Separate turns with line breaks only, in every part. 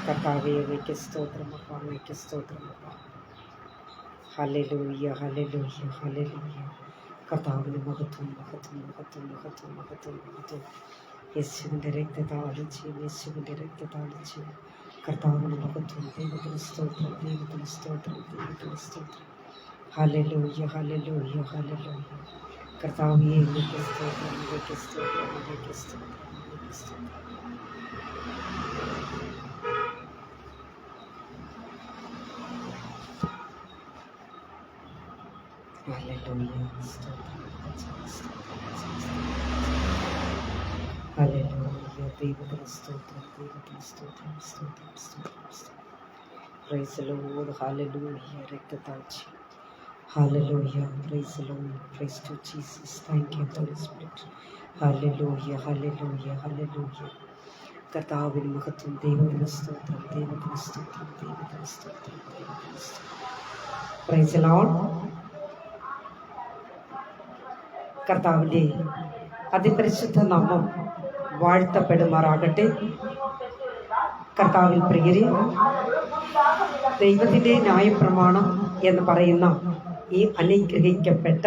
കർത്താവേ, അങ്ങേക്ക് സ്തോത്രമപ്പാ, അങ്ങേക്ക് സ്തോത്രമപ്പാ. ഹല്ലേലൂയ, ഹല്ലേലൂയ, ഹല്ലേലൂയ. കർത്താവിന് മഹത്വം, മഹത്വം, മഹത്വം, മഹത്വം, മഹത്വം, മഹത്വം. യേശുവിൻ്റെ രക്തത്താളിച്ച്, യേശുവിൻ്റെ താളിച്ച് കർത്താവിന് മഹത്വം. ദൈവത്തിന് സ്തോത്രം, ദൈവത്തിന് സ്തോത്രം, ദൈവത്തിന് സ്തോത്രം. ഹല്ലേലൂയ, ഹല്ലേലൂയ, ഹല്ലേലൂയ. കർത്താവേ, അങ്ങേക്ക് സ്തോത്രം, അങ്ങേക്ക് സ്തോത്രം, അങ്ങേക്ക് സ്തോത്രം, അങ്ങേക്ക് സ്തോത്രം. ഹല്ലേലൂയ, സ്തോത്രം, ഹല്ലേലൂയ. ദൈവത്തിന് സ്തോത്രം, ദൈവത്തിന് സ്തോത്രം, സ്തോത്രം, സ്തോത്രം, സ്തോത്രം. Praise the Lord. ഹല്ലേലൂയ. രക്തത്താഴ്ച. ഹല്ലേലൂയ. Praise the Lord. Praise to Jesus. Thank you holy Spirit. ഹല്ലേലൂയ, ഹല്ലേലൂയ, ഹല്ലേലൂയ. കർത്താവിന് മഹത്വം. ദൈവത്തിന് സ്തോത്രം, ദൈവത്തിന് സ്തോത്രം, ദൈവത്തിന് സ്തോത്രം, ദൈവത്തിന് സ്തോത്രം. Praise the lord. കർത്താവിൻ്റെ അതിപരിശുദ്ധ നാമം വാഴ്ത്തപ്പെടുമാറാകട്ടെ. കർത്താവിൽ പ്രിയരെ, ദൈവത്തിൻ്റെ ന്യായപ്രമാണം എന്ന് പറയുന്ന ഈ അനുഗ്രഹിക്കപ്പെട്ട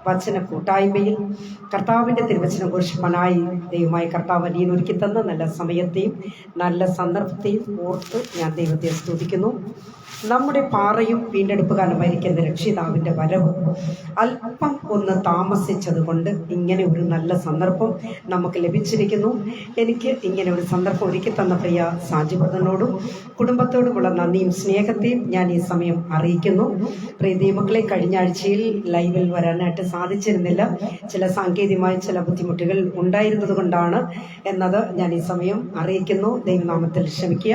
വചന കൂട്ടായ്മയിൽ കർത്താവിൻ്റെ തിരുവചനം ഘോഷിപ്പാനായി ദൈവമായ കർത്താവ് അടിയൻ ഒരുക്കി തന്ന നല്ല സമയത്തെയും നല്ല സന്ദർഭത്തെയും ഓർത്ത് ഞാൻ ദൈവത്തെ സ്തുതിക്കുന്നു. നമ്മുടെ പാറയും വീണ്ടെടുപ്പുകാരനുമായിരിക്കുന്ന രക്ഷിതാവിൻ്റെ വരവ് അല്പം ഒന്ന് താമസിച്ചതുകൊണ്ട് ഇങ്ങനെ ഒരു നല്ല സന്ദർഭം നമുക്ക് ലഭിച്ചിരിക്കുന്നു. എനിക്ക് ഇങ്ങനെ ഒരു സന്ദർഭം ഒരുക്കി തന്ന പ്രിയ സാജിബ്രദറിനോടും കുടുംബത്തോടുമുള്ള നന്ദിയും സ്നേഹത്തെയും ഞാൻ ഈ സമയം അറിയിക്കുന്നു. പ്രിയ ദൈവമക്കളെ, കഴിഞ്ഞ ആഴ്ചയിൽ ലൈവിൽ വരാനായിട്ട് സാധിച്ചിരുന്നില്ല. ചില സാങ്കേതികമായ ചില ബുദ്ധിമുട്ടുകൾ ഉണ്ടായിരുന്നത് കൊണ്ടാണ് എന്നത് ഞാൻ ഈ സമയം അറിയിക്കുന്നു. ദൈവനാമത്തിൽ ക്ഷമിക്കുക.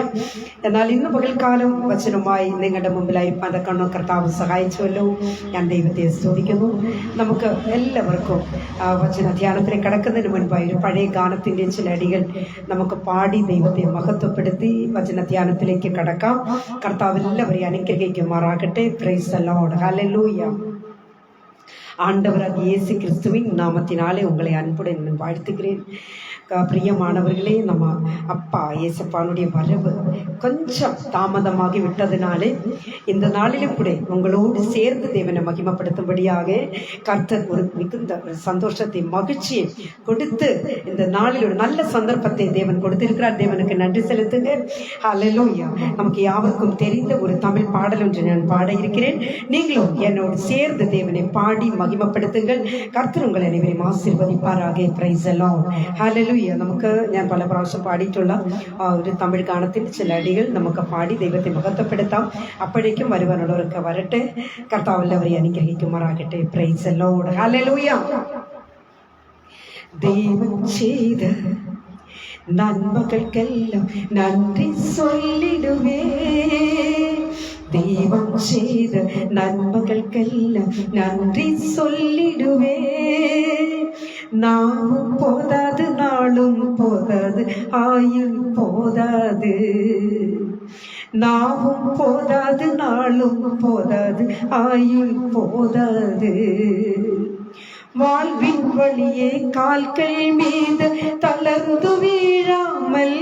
എന്നാൽ ഇന്ന് പകൽക്കാലം വചനവുമായി നിങ്ങളുടെ മുമ്പിലായിരിക്കും. അതൊക്കെ കർത്താവ് സഹായിച്ചുവല്ലോ. ഞാൻ ദൈവത്തെ സ്തുതിക്കുന്നു. നമുക്ക് എല്ലാവർക്കും വചന ധ്യാനത്തിലേക്ക് കടക്കുന്നതിന് മുൻപായി ഒരു പഴയ ഗാനത്തിൻ്റെ ചില അടികൾ നമുക്ക് പാടി ദൈവത്തെ മഹത്വപ്പെടുത്തി വചന ധ്യാനത്തിലേക്ക് കടക്കാം. കർത്താവ് എല്ലാവരെയും അനുഗ്രഹിക്കുമാറാകട്ടെ. Price the Lord. ഹല്ലേലൂയ. ஆண்டவராக இயேசு கிறிஸ்துவின் நாமத்தினாலே உங்களை அன்புடன் வாழ்த்துகிறேன். பிரியமானவர்களே, நம்ம அப்பா இயேசப்பானுடைய வரவு கொஞ்சம் தாமதமாகி விட்டதினாலே இந்த நாளிலும் கூட உங்களோடு சேர்ந்து தேவனை மகிமைப்படுத்தும்படியாக கர்த்தர் ஒரு மிகுந்த சந்தோஷத்தை மகிழ்ச்சியை கொடுத்து இந்த நாளில் ஒரு நல்ல சந்தர்ப்பத்தை தேவன் கொடுத்திருக்கிறார். தேவனுக்கு நன்றி செலுத்துங்க. ஹல்லேலூயா. நமக்கு யாவருக்கும் தெரிந்த ஒரு தமிழ் பாடல் ஒன்று நான் பாட இருக்கிறேன். நீங்களும் என்னோடு சேர்ந்து தேவனை பாடி മഹിമപ്പെടുത്തുங்கள். കർത്തർ ഉങ്ങളെ അനേവരെയും ആശീർവദിപ്പാറാകെ. Praise the Lord. ഹല്ലേലൂയ. നമുക്ക് ഞാൻ പല പ്രാവശ്യം പാടിയിട്ടുള്ള ഒരു തമിഴ് ഗാനത്തിൻ്റെ ചില അടികൾ നമുക്ക് പാടി ദൈവത്തെ മഹത്വപ്പെടുത്താം. അപ്പോഴേക്കും വരുവാനുള്ളവരൊക്കെ വരട്ടെ. കർത്താവ് എല്ലാവരെയും അനുഗ്രഹിക്കുമാറാകട്ടെ. Price the Lord. ഹല്ലേലൂയ. ദൈവം ചെയ്ത നന്മകൾക്കെല്ലാം നന്ദി ചൊല്ലിടുവേ. ദൈവം ചെയ്ത നന്മകൾക്കെല്ലാം നന്ദി ചൊല്ലിടുവേ. നാവും പോതാത്, നാളും പോതാത്, ആയുൾ പോതാത്. നാവും പോതാത്, നാളും പോതാത്, ആയുൾ പോതാത്. வாழ்வின் வழியே கால்கள் மீது தளர்ந்து வீழாமல்,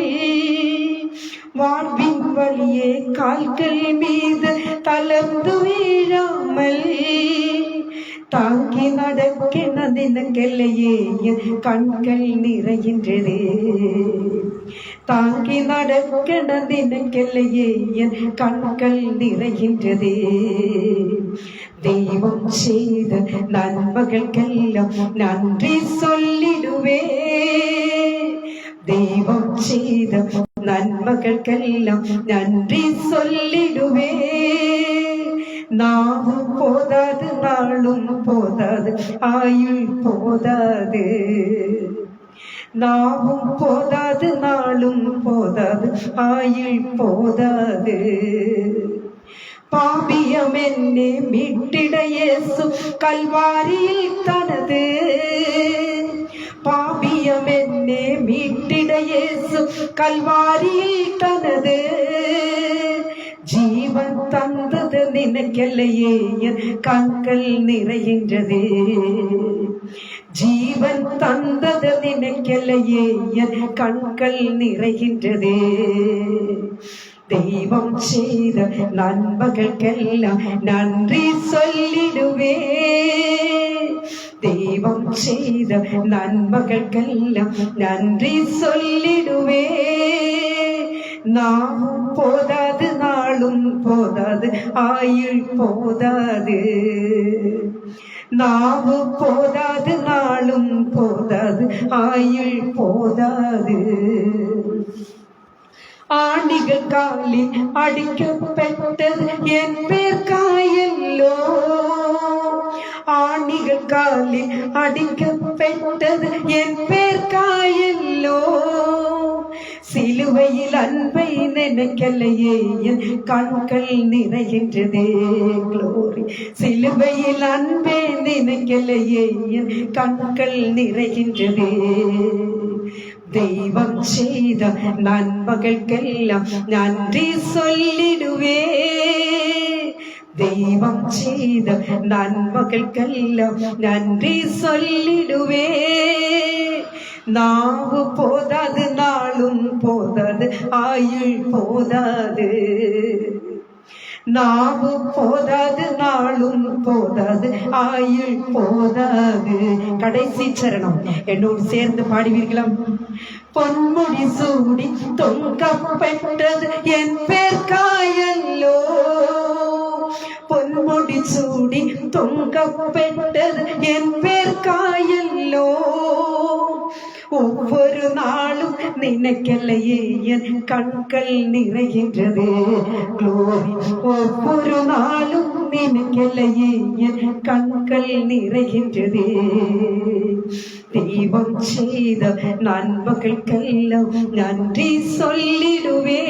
வாழ்வின் வழியே கால்கள் மீது தளர்ந்து வீழாமல், தாங்கி நடக்கிற நினைக்கலையே என் கண்கள் நிறைகின்றதே. தாங்கி நடக்கிற நினைக்கலையே என் கண்கள் நிறைகின்றதே. தெய்வம் செய்த நன்மைகளுக்கெல்லாம் நன்றி சொல்லிடுவே. தெய்வம் செய்த நன்மைகளுக்கெல்லாம் நன்றி சொல்லிடுவே. நாவும் போதாது, நாளும் போதாது, ஆயுள் போதாது. நாவும் போதாது, நாளும் போதாது, ஆயுள் போதாது. പാപിയം എന്നെ മീട്ടിട യേശു കൽവാരിയിൽ തനത്. പാപിയം എന്നെ മീട്ടിട യേശു കൽവാരിയിൽ തനത്. ജീവൻ തന്നത് നിനക്കല്ലയേ എൻ കண்கள் நிறைகின்றதே. ജീവൻ തന്നത് നിനക്കല്ലയേ എൻ കண்கள் நிறைகின்றதே. தெய்வம் செய்த நன்மைகளுக்கெல்லாம் நன்றி சொல்லிடுவே. தெய்வம் செய்த நன்மைகளுக்கெல்லாம் நன்றி சொல்லிடுவே. நாவும் போதாது, நாளும் போதாது, ஆயுள் போதாது. நாவு போதாது, நாளும் போதாது, ஆயுள் போதாது. ஆணிகள் காலில் அடிக்கப்பட்டது என் பேர் காயல்லோ. ஆணிகள் காலில் அடிக்கப்பட்டது என் பேர் காயல்லோ. சிலுவையில் அன்பை நினைக்கலையே என் கண்கள் நிறைகின்றதே. க்ளோரி. சிலுவையில் அன்பை நினைக்கலையே என் கண்கள் நிறைகின்றதே. தெய்வம் செய்த நன்மைகளுக்கெல்லாம் நன்றி சொல்லிடுவே. தெய்வம் செய்த நன்மைகளுக்கெல்லாம் நன்றி சொல்லிடுவே. நாவு போதாது, நாளும் போதாது, ஆயுள் போதாது. நாவு போதாது, நாளும் போதாது, ஆயுள் போதாது. கடைசி சரணம் என்னோடு சேர்ந்து பாடுவீர்களா? பொன்முடி சூடி தொங்கப்பட்டது என் பேர் காயல்லோ. பொன்முடி சூடி தொங்கப்பட்டது என் பேர் காயல்லோ. ஒவ்வொரு நாளும் நினைக்கலையே என் கண்கள் நிறைகின்றது. க்ளோரி. ஒவ்வொரு நாளும் நினைக்கலையே என் கண்கள் நிறைகின்றது. தெய்வம் செய்த நன்மைகளுக்கெல்லாம் நன்றி சொல்லிடுவே.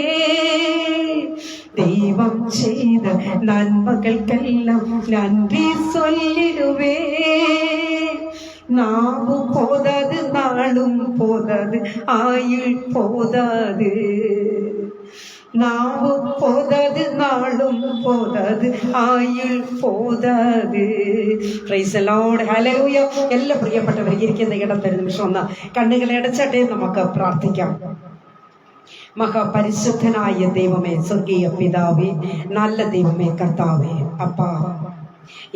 தெய்வம் செய்த நன்மைகளுக்கெல்லாம் நன்றி சொல்லிடுவே. நாவு போதாது, நாளும் போதாது, ஆயுள் போதாது. നാവ് പോതാത് നാളും പോതാത് ആയുൾ പോതാത്. പ്രൈസ് ദി ലോർഡ്, ഹല്ലേലൂയ. എല്ലാ പ്രിയപ്പെട്ടവരും ഇരിക്കുന്ന ഇടത്തൊരു നിമിഷം ഒന്ന് കണ്ണുകളെ അടച്ചട്ടെ, നമുക്ക് പ്രാർത്ഥിക്കാം. മഹാപരിശുദ്ധനായ ദൈവമേ, സ്വർഗീയ പിതാവേ, നല്ല ദൈവമേ, കർത്താവേ, അപ്പാ,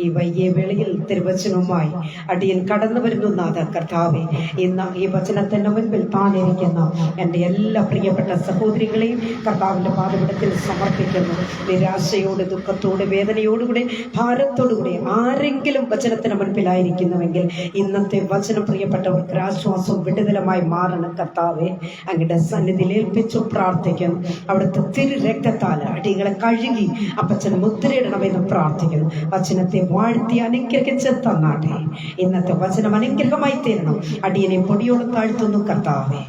ഈ വൈകിയ വേളയിൽ തിരുവചനവുമായി അടിയൻ കടന്നു വരുന്നു നാഥ കർത്താവേ. ഇന്ന് ഈ വചനത്തിന്റെ മുൻപിൽ താണിരിക്കുന്ന എൻ്റെ എല്ലാ പ്രിയപ്പെട്ട സഹോദരികളെയും കർത്താവിൻ്റെ പാദപീഠത്തിൽ സമർപ്പിക്കുന്നു. നിരാശയോട്, ദുഃഖത്തോട്, വേദനയോടുകൂടെ, ഭാരത്തോടുകൂടെ ആരെങ്കിലും വചനത്തിന് മുൻപിലായിരിക്കുന്നുവെങ്കിൽ ഇന്നത്തെ വചനം പ്രിയപ്പെട്ടവർക്ക് ആശ്വാസവും വിടുതലുമായി മാറണം കർത്താവേ. അങ്ങയുടെ സന്നിധിയിൽ ഏൽപ്പിച്ചു പ്രാർത്ഥിക്കുന്നു. അവിടുത്തെ തിരു രക്തത്താൽ അടികളെ കഴുകി അപ്പച്ചന് മുദ്രയിടണമെന്ന് പ്രാർത്ഥിക്കുന്നു. വചനത്തെ വാഴ്ത്തി അനുഗ്രഹിച്ച് തന്നാട്ടെ. ഇന്നത്തെ വചനം അനുഗ്രഹമായി തീരണം. അടിയനെ പൊടിയോട് താഴ്ത്തുന്നു കർത്താവേ.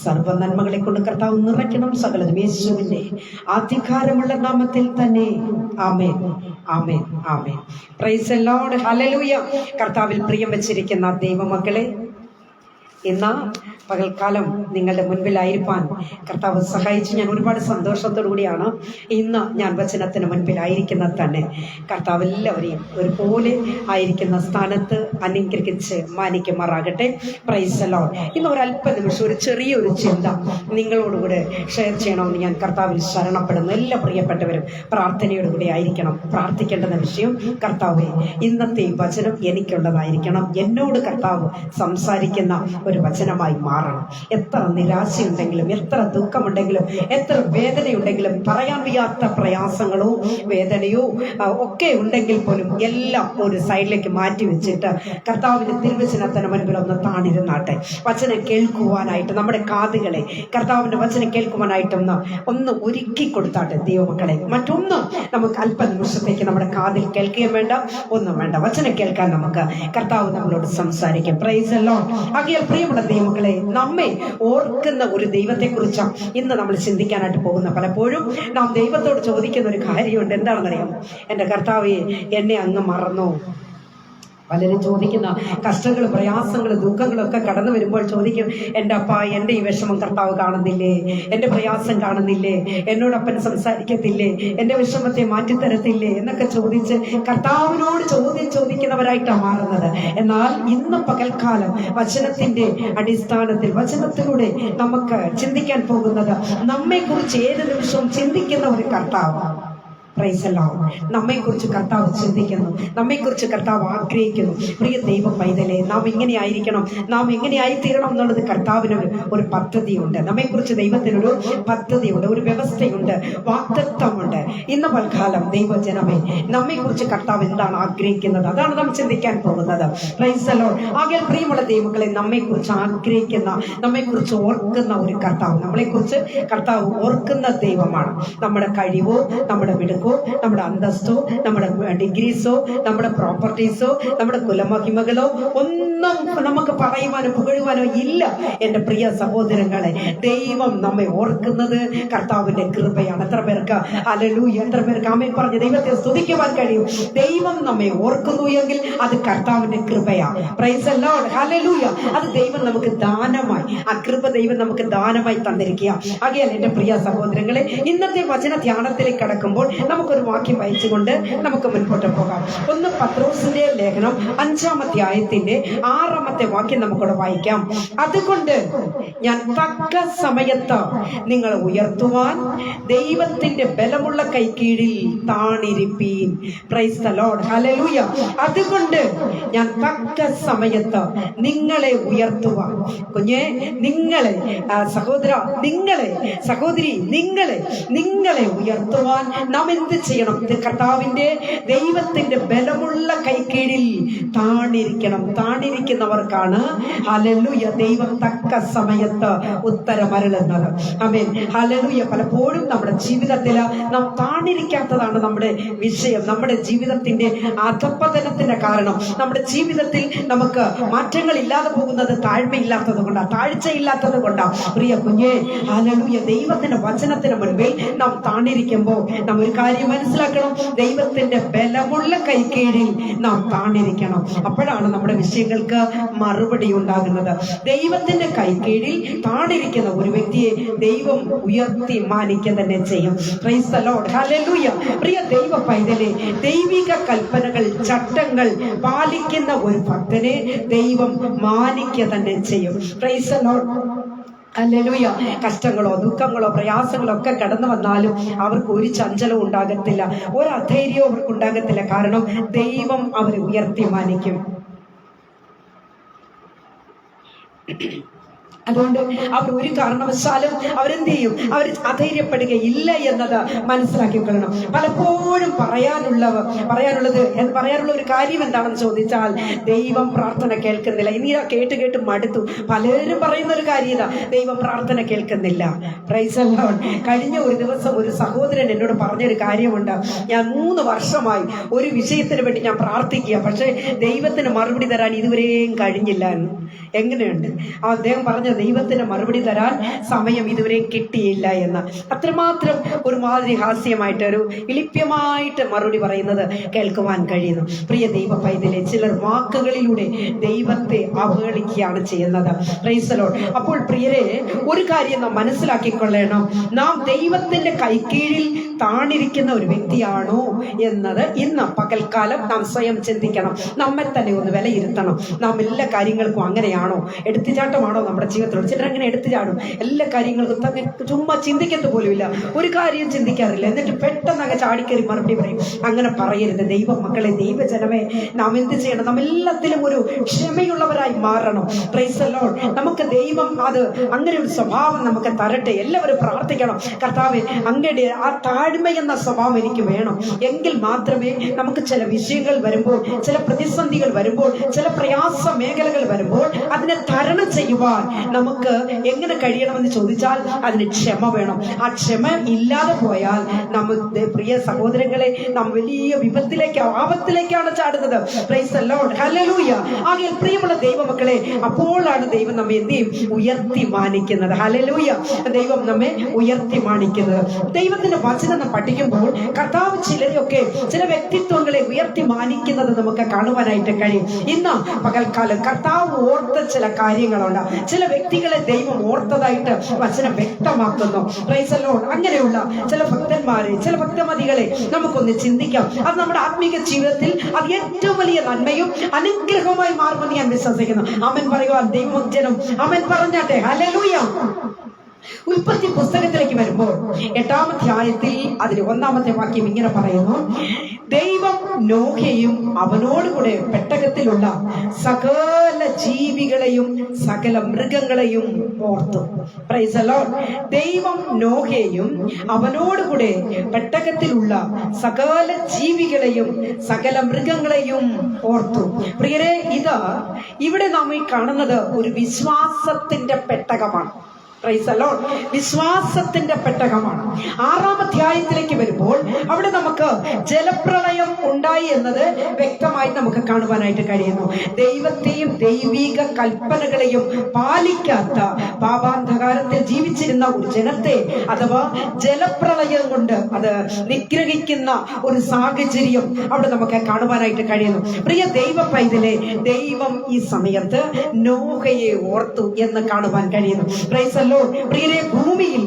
സർവ്വ നന്മകളെ കൊണ്ട് കർത്താവ് നിറയ്ക്കണം. സകലതും യേശുവിന്റെ അധികാരമുള്ള നാമത്തിൽ തന്നെ. ആമേൻ, ആമേൻ, ആമേൻ. പ്രൈസ് ദി ലോർഡ്, ഹല്ലേലൂയ. കർത്താവിൽ പ്രിയം വെച്ചിരിക്കുന്ന ദൈവമക്കളെ, ഇന്ന് പകൽക്കാലം നിങ്ങളുടെ മുൻപിലായിരിക്കാൻ കർത്താവ് സഹായിച്ച് ഞാൻ ഒരുപാട് സന്തോഷത്തോടു കൂടിയാണ് ഇന്ന് ഞാൻ വചനത്തിന് മുൻപിലായിരിക്കുന്നത് തന്നെ. കർത്താവ് എല്ലാവരെയും ഒരുപോലെ ആയിരിക്കുന്ന സ്ഥാനത്ത് അനുഗ്രഹിച്ച് മാനിക്കുമാറാകട്ടെ. Price the Lord. ഇന്ന് ഒരല്പ നിമിഷം ഒരു ചെറിയൊരു ചിന്ത നിങ്ങളോടുകൂടെ ഷെയർ ചെയ്യണമെന്ന് ഞാൻ കർത്താവിൽ ശരണപ്പെടുന്നു. എല്ലാ പ്രിയപ്പെട്ടവരും പ്രാർത്ഥനയോടുകൂടി ആയിരിക്കണം. പ്രാർത്ഥിക്കേണ്ടുന്ന വിഷയം, കർത്താവേ, ഇന്നത്തെ ഈ വചനം എനിക്കുള്ളതായിരിക്കണം. എന്നോട് കർത്താവ് സംസാരിക്കുന്ന ഒരു വചനമായി മാറണം. എത്ര നിരാശയുണ്ടെങ്കിലും, എത്ര ദുഃഖമുണ്ടെങ്കിലും, എത്ര വേദനയുണ്ടെങ്കിലും, പറയാൻ വയ്യാത്ത പ്രയാസങ്ങളോ വേദനയോ ഒക്കെ ഉണ്ടെങ്കിൽ പോലും എല്ലാം ഒരു സൈഡിലേക്ക് മാറ്റി വെച്ചിട്ട് കർത്താവിന്റെ തിരുവചനത്തിന് മുൻപിൽ ഒന്ന് താണിരുന്നാട്ടെ. വചനം കേൾക്കുവാനായിട്ട് നമ്മുടെ കാതുകളെ കർത്താവിന്റെ വചനം കേൾക്കുവാനായിട്ടൊന്ന് ഒരുക്കി കൊടുത്താട്ടെ ദൈവമക്കളെ. മറ്റൊന്നും നമുക്ക് അല്പനിമിഷത്തേക്ക് നമ്മുടെ കാതിൽ കേൾക്കുകയും വേണ്ട, ഒന്നും വേണ്ട. വചനം കേൾക്കാൻ നമുക്ക് കർത്താവ് നമ്മളോട് സംസാരിക്കും. Price the lord. ആകയാൽ പ്രിയമുള്ള ദൈവമക്കളെ, നമ്മെ ഓർക്കുന്ന ഒരു ദൈവത്തെക്കുറിച്ചാണ് ഇന്ന് നമ്മൾ ചിന്തിക്കാനായിട്ട് പോകുന്ന. പലപ്പോഴും നാം ദൈവത്തോട് ചോദിക്കുന്ന ഒരു കാര്യമുണ്ട്. എന്താണെന്നറിയാം? എൻ്റെ കർത്താവേ, എന്നെ അങ്ങ് മറന്നോ? പലരും ചോദിക്കുന്ന കഷ്ടങ്ങൾ, പ്രയാസങ്ങൾ, ദുഃഖങ്ങളൊക്കെ കടന്നു വരുമ്പോൾ ചോദിക്കും, എൻ്റെ അപ്പ എൻ്റെ ഈ വിഷമം കർത്താവ് കാണുന്നില്ലേ? എൻ്റെ പ്രയാസം കാണുന്നില്ലേ? എന്നോടപ്പൻ സംസാരിക്കത്തില്ലേ? എൻ്റെ വിഷമത്തെ മാറ്റിത്തരത്തില്ലേ എന്നൊക്കെ ചോദിച്ച് കർത്താവിനോട് ചോദിക്കുന്നവരായിട്ടാണ് മാറുന്നത്. എന്നാൽ ഇന്ന് പകൽക്കാലം വചനത്തിന്റെ അടിസ്ഥാനത്തിൽ, വചനത്തിലൂടെ നമുക്ക് ചിന്തിക്കാൻ പോകുന്നത്, നമ്മെക്കുറിച്ച് ഏത് നിമിഷവും ചിന്തിക്കുന്ന ഒരു കർത്താവ്. നമ്മെക്കുറിച്ച് കർത്താവ് ചിന്തിക്കുന്നു, നമ്മെക്കുറിച്ച് കർത്താവ് ആഗ്രഹിക്കുന്നു. പ്രിയ ദൈവ പൈതലെ, നാം ഇങ്ങനെ ആയിരിക്കണം, നാം എങ്ങനെ ആയിത്തീരണം എന്നുള്ളത് കർത്താവിന് ഒരു പദ്ധതിയുണ്ട്. നമ്മെക്കുറിച്ച് ദൈവത്തിനൊരു പദ്ധതിയുണ്ട്, ഒരു വ്യവസ്ഥയുണ്ട്, വാഗ്ദത്തമുണ്ട്. ഇന്ന് പൽക്കാലം ദൈവജനമേ, നമ്മെക്കുറിച്ച് കർത്താവ് എന്താണ് ആഗ്രഹിക്കുന്നത്, അതാണ് നാം ചിന്തിക്കാൻ പോകുന്നത്. Price the lord. ആകയാൽ പ്രിയമുള്ള ദൈവങ്ങളെ, നമ്മെക്കുറിച്ച് ആഗ്രഹിക്കുന്ന, നമ്മെക്കുറിച്ച് ഓർക്കുന്ന ഒരു കർത്താവ്, നമ്മളെക്കുറിച്ച് കർത്താവ് ഓർക്കുന്ന ദൈവമാണ്. നമ്മുടെ കഴിവോ, നമ്മുടെ മിടുക്കോ, നമ്മുടെ അന്തസ്തോ, നമ്മുടെ ഡിഗ്രീസോ, നമ്മുടെ പ്രോപ്പർട്ടീസോ, നമ്മുടെ കുലമഹിമകളോ ഒന്നും നമുക്ക് പറയുവാനോ പുകഴുവാനോ ഇല്ല. എന്റെ പ്രിയ സഹോദരങ്ങളെ, ദൈവം നമ്മെ ഓർക്കുന്നത് കർത്താവിന്റെ കൃപയാണ്. എത്ര പേർക്ക് ഹല്ലേലൂയ, എത്ര പേർക്ക് ആമേൻ പറഞ്ഞ് ദൈവത്തെ സ്തുതിക്കുവാൻ കഴിയും? ദൈവം നമ്മെ ഓർക്കുന്നു എങ്കിൽ അത് കർത്താവിന്റെ കൃപയാണ്. പ്രൈസ് ദി ലോർഡ്, ഹല്ലേലൂയ. അത് ദൈവം നമുക്ക് ദാനമായി, ആ കൃപ ദൈവം നമുക്ക് ദാനമായി തന്നിരിക്കുക. ആകയാൽ എന്റെ പ്രിയ സഹോദരങ്ങളെ, ഇന്നത്തെ വചന ധ്യാനത്തിലേക്ക് കടക്കുമ്പോൾ നമുക്കൊരു വാക്യം വായിച്ചുകൊണ്ട് നമുക്ക് മുൻപോട്ട് പോകാം. 1 പത്രോസിന്റെ ലേഖനം 5-ാം അധ്യായത്തിന്റെ 6-ാമത്തെ വാക്യം നമുക്കിവിടെ വായിക്കാം. അതുകൊണ്ട് ഞാൻ തക്ക സമയത്ത് നിങ്ങളെ ഉയർത്തുവാൻ ദൈവത്തിന്റെ ബലമുള്ള കൈക്കീഴിൽ താണിരിപ്പീൻ. പ്രൈസ് ദി ലോർഡ്, ഹല്ലേലൂയ. അതുകൊണ്ട് ഞാൻ തക്ക സമയത്ത് നിങ്ങളെ ഉയർത്തുവാൻ, കുഞ്ഞെ നിങ്ങളെ, സഹോദര നിങ്ങളെ, സഹോദരി നിങ്ങളെ ഉയർത്തുവാൻ നാം എന്ത് ചെയ്യണം? കർത്താവിന്റെ ദൈവത്തിന്റെ ബലമുള്ള കൈക്കീഴിൽ താണിരിക്കണം. താണിരിക്കുന്നവർക്കാണ് ഹല്ലേലൂയ ദൈവം തക്ക സമയത്ത് ഉത്തരമരുളുന്നത്. ആമേൻ, ഹല്ലേലൂയ. പലപ്പോഴും നമ്മുടെ ജീവിതത്തിൽ നാം താണിരിക്കാത്തതാണ് നമ്മുടെ വിഷയം, നമ്മുടെ ജീവിതത്തിന്റെ അധപ്പതനത്തിന്റെ കാരണം. നമ്മുടെ ജീവിതത്തിൽ നമുക്ക് മാറ്റങ്ങൾ ഇല്ലാതെ പോകുന്നത് താഴ്മയില്ലാത്തത് കൊണ്ടാണ്, താഴ്ചയില്ലാത്തത് കൊണ്ടാണ്. പ്രിയ കുഞ്ഞെ, ഹല്ലേലൂയ, ദൈവത്തിന്റെ വചനത്തിന് മുൻപിൽ നാം താണിരിക്കുമ്പോൾ നാം ഒരു കാര്യം മനസ്സിലാക്കണം, ദൈവത്തിന്റെ ബലമുള്ള കൈക്കീഴിൽ നാം താണിരിക്കണം. അപ്പോഴാണ് നമ്മുടെ വിഷയങ്ങൾക്ക് മറുപടി ഉണ്ടാകുന്നത്. ദൈവത്തിന്റെ കൈക്കീഴിൽ താണിരിക്കുന്ന ഒരു വ്യക്തിയെ ദൈവം ഉയർത്തി മാനിക്കുക തന്നെ ചെയ്യും. പ്രൈസ് ദി ലോർഡ്, ഹല്ലേലൂയ. പ്രിയ ദൈവ പൈതലെ, ദൈവിക കൽപ്പനകൾ, ചട്ടങ്ങൾ പാലിക്കുന്ന ഒരു ഭക്തനെ ദൈവം മാനിക്കുക തന്നെ ചെയ്യും. പ്രൈസ് ദി ലോർഡ്, ഹല്ലേലൂയ. കഷ്ടങ്ങളോ ദുഃഖങ്ങളോ പ്രയാസങ്ങളോ ഒക്കെ കടന്നു വന്നാലും അവർക്ക് ഒരു ചഞ്ചലവും ഉണ്ടാകത്തില്ല, ഒരു അധൈര്യവും അവർക്ക് ഉണ്ടാകത്തില്ല. കാരണം ദൈവം അവരെ ഉയർത്തി മാനിക്കും. അതുകൊണ്ട് അവർ ഒരു കാരണവശാലും അവരെന്ത് ചെയ്യും? അവർ അധൈര്യപ്പെടുകയില്ല എന്നത് മനസ്സിലാക്കിക്കൊള്ളണം. പലപ്പോഴും പറയാനുള്ള ഒരു കാര്യം എന്താണെന്ന് ചോദിച്ചാൽ, ദൈവം പ്രാർത്ഥന കേൾക്കുന്നില്ല. ഇനി കേട്ട് മടുത്തു. പലരും പറയുന്ന ഒരു കാര്യം ഇതാ, ദൈവം പ്രാർത്ഥന കേൾക്കുന്നില്ല. Price the Lord. കഴിഞ്ഞ ഒരു ദിവസം ഒരു സഹോദരൻ എന്നോട് പറഞ്ഞൊരു കാര്യമുണ്ട്. ഞാൻ 3 വർഷമായി ഒരു വിഷയത്തിന് വേണ്ടി ഞാൻ പ്രാർത്ഥിക്കുക, പക്ഷെ ദൈവത്തിന് മറുപടി തരാൻ ഇതുവരെയും കഴിഞ്ഞില്ല എന്ന്. എങ്ങനെയുണ്ട്? അദ്ദേഹം പറഞ്ഞ ദൈവത്തിന് മറുപടി തരാൻ സമയം ഇതുവരെ കിട്ടിയില്ല എന്ന്. അത്രമാത്രം ഒരുമാതിരി ഹാസ്യമായിട്ട്, ഒരു ഇളിപ്യമായിട്ട് മറുപടി പറയുന്നത് കേൾക്കുവാൻ കഴിയുന്നു. പ്രിയ ദൈവ പൈതലെ, ചിലർ വാക്കുകളിലൂടെ ദൈവത്തെ അവഹേളിക്കുകയാണ് ചെയ്യുന്നത്. Price the Lord. അപ്പോൾ പ്രിയരെ, ഒരു കാര്യം നാം മനസ്സിലാക്കിക്കൊള്ളണം, നാം ദൈവത്തിന്റെ കൈക്കീഴിൽ താണിരിക്കുന്ന ഒരു വ്യക്തിയാണോ എന്നത് ഇന്ന് പകൽക്കാലം നാം സ്വയം ചിന്തിക്കണം. നമ്മെ തന്നെ ഒന്ന് വിലയിരുത്തണം. നാം എല്ലാ കാര്യങ്ങൾക്കും അങ്ങനെയാണോ? എടുത്തുചാട്ടമാണോ നമ്മുടെ ജീവിതത്തിലൂടെ? ചിലരങ്ങനെ എടുത്തുചാടും, എല്ലാ കാര്യങ്ങൾക്കും തന്നെ ചുമ്മാ ചിന്തിക്കത്ത് പോലുമില്ല, ഒരു കാര്യം ചിന്തിക്കാറില്ല, എന്നിട്ട് പെട്ടെന്ന് അങ്ങ് ചാടിക്കറി മറുപടി പറയും. അങ്ങനെ പറയരുത്. ദൈവ മക്കളെ, ദൈവജനമേ, നാം എന്ത് ചെയ്യണം? നാം എല്ലാത്തിലും ഒരു ക്ഷമയുള്ളവരായി മാറണം. Praise the Lord. നമുക്ക് ദൈവം അത് അങ്ങനെ ഒരു സ്വഭാവം നമുക്ക് തരട്ടെ. എല്ലാവരും പ്രാർത്ഥിക്കണം, കർത്താവേ, അങ്ങയുടെ ആ താഴ്മ എന്ന സ്വഭാവം എനിക്ക് വേണം. എങ്കിൽ മാത്രമേ നമുക്ക് ചില വിഷയങ്ങൾ വരുമ്പോൾ, ചില പ്രതിസന്ധികൾ വരുമ്പോൾ, ചില പ്രയാസ മേഖലകൾ വരുമ്പോൾ അതിനെ തരണം ചെയ്യുവാൻ നമുക്ക് എങ്ങനെ കഴിയണമെന്ന് ചോദിച്ചാൽ അതിന് ക്ഷമ വേണം. ആ ക്ഷമ ഇല്ലാതെ പോയാൽ നമുക്ക്, പ്രിയ സഹോദരങ്ങളെ, നാം വലിയ വിപത്തിലേക്ക്, ആപത്തിലേക്കാണ് ചാടുന്നത്. പ്രൈസ് ദി ലോർഡ്, ഹല്ലേലൂയ. ആകയാൽ പ്രിയമുള്ള ദൈവമക്കളെ, അപ്പോഴാണ് ദൈവം നമ്മെ എന്ത് ചെയ്യും? ഉയർത്തി മാനിക്കുന്നത്. ഹല്ലേലൂയ. ദൈവം നമ്മെ ഉയർത്തി മാനിക്കുന്നത്. ദൈവത്തിന്റെ വചനം നിന്ന് പഠിക്കുമ്പോൾ കർത്താവ് ചിലരെയൊക്കെ ചില വ്യക്തിത്വങ്ങളെ ഉയർത്തി മാനിക്കുന്നത് നമുക്ക് കാണുവാനായിട്ട് കഴിയും. ഇന്ന് പകൽക്കാലം കർത്താവ് ഓർത്ത ചില കാര്യങ്ങളുണ്ട്. ചില വ്യക്തികളെ ദൈവം ഓർത്തതായിട്ട് വചനം വ്യക്തമാക്കുന്നു. Price the Lord. അങ്ങനെയുള്ള ചില ഭക്തന്മാരെ, ചില ഭക്തമതികളെ നമുക്കൊന്ന് ചിന്തിക്കാം. അത് നമ്മുടെ ആത്മീക ജീവിതത്തിൽ അത് ഏറ്റവും വലിയ നന്മയും അനുഗ്രഹവുമായി മാറുമെന്ന് ഞാൻ വിശ്വസിക്കുന്നു. ആമേൻ പറയുവാൻ ദൈവജനം ആമേൻ പറഞ്ഞാട്ടെ. ഹല്ലേലൂയ. ഉൽപ്പത്തി പുസ്തകത്തിലേക്ക് വരുമ്പോൾ 8-ാം അധ്യായത്തിൽ അതിൽ 1-ാമത്തെ വാക്യം ഇങ്ങനെ പറയുന്നു: ദൈവം നോഹയെയും അവനോടുകൂടെ പെട്ടകത്തിലുള്ള സകല ജീവികളെയും സകല മൃഗങ്ങളെയും ഓർത്തു. Praise the lord. ദൈവം നോഹയെയും അവനോടുകൂടെ പെട്ടകത്തിലുള്ള സകല ജീവികളെയും സകല മൃഗങ്ങളെയും ഓർത്തു. പ്രിയരെ, ഇവിടെ നാം ഈ കാണുന്നത് ഒരു വിശ്വാസത്തിന്റെ പെട്ടകമാണ്. Price the Lord. വിശ്വാസത്തിന്റെ പെട്ടകമാണ്. 6-ാം അധ്യായത്തിലേക്ക് വരുമ്പോൾ അവിടെ നമുക്ക് ജലപ്രളയം ഉണ്ടായി എന്നത് വ്യക്തമായി നമുക്ക് കാണുവാനായിട്ട് കഴിയുന്നു. ദൈവത്തെയും ദൈവിക കൽപ്പനകളെയും പാലിക്കാത്ത പാപാന്ധകാരത്തിൽ ജീവിച്ചിരുന്ന ഒരു ജനത്തെ അഥവാ ജലപ്രളയം കൊണ്ട് അത് നിഗ്രഹിക്കുന്ന ഒരു സാഹചര്യം അവിടെ നമുക്ക് കാണുവാനായിട്ട് കഴിയുന്നു. പ്രിയ ദൈവ പൈതലെ, ദൈവം ഈ സമയത്ത് നോഹയെ ഓർത്തു എന്ന് കാണുവാൻ കഴിയുന്നു. Price the Lord. പ്രിയരെ, ഭൂമിയിൽ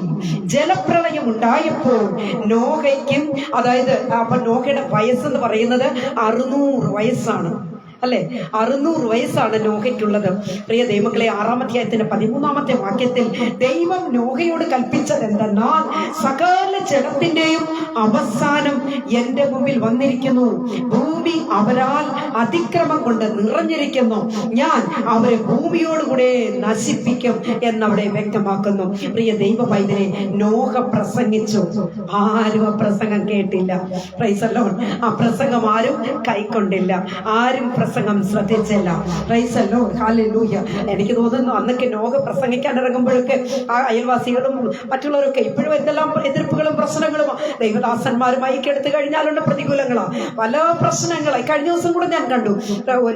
ജലപ്രളയം ഉണ്ടായപ്പോൾ നോഹയ്ക്കും, അതായത് അപ്പൊ നോഹയുടെ വയസ്സെന്ന് പറയുന്നത് 600 വയസ്സാണ് അല്ലെ. 600 വയസ്സാണ് നോഹയ്ക്കുള്ളത്. പ്രിയ ദൈവമക്കളെ, 6-ാം അധ്യായത്തിന്റെ 13-ാമത്തെ വാക്യത്തിൽ ദൈവം നോഹയോട് കൽപ്പിച്ചത് എന്തെന്നാൽ, സകല ജഡത്തിന്റെയും അവസാനം എന്റെ മുമ്പിൽ വന്നിരിക്കുന്നു. ഭൂമി അവരാൽ അതിക്രമം കൊണ്ട് നിറഞ്ഞിരിക്കുന്നു. ഞാൻ അവരെ ഭൂമിയോടുകൂടെ നശിപ്പിക്കും എന്നവിടെ വ്യക്തമാക്കുന്നു. പ്രിയ ദൈവ പൈതലെ, നോഹ പ്രസംഗിച്ചു. ആരും ആ പ്രസംഗം കേട്ടില്ല. Price the Lord. ആ പ്രസംഗം ആരും കൈക്കൊണ്ടില്ല. ആരും പ്രസംഗം ശ്രദ്ധിച്ചില്ല. Price the Lord. ഹല്ലേലൂയ. എനിക്ക് തോന്നുന്നു അന്നൊക്കെ നോഹ പ്രസംഗിക്കാൻ ഇറങ്ങുമ്പോഴൊക്കെ ആ അയൽവാസികളും മറ്റുള്ളവരൊക്കെ ഇപ്പോഴും എന്തെല്ലാം എതിർപ്പുകളും പ്രശ്നങ്ങളും ദൈവദാസന്മാരുമായി എടുത്തു കഴിഞ്ഞാലുള്ള പ്രതികൂലങ്ങളാ, പല പ്രശ്നങ്ങളായി. കഴിഞ്ഞ ദിവസം കൂടെ ഞാൻ കണ്ടു,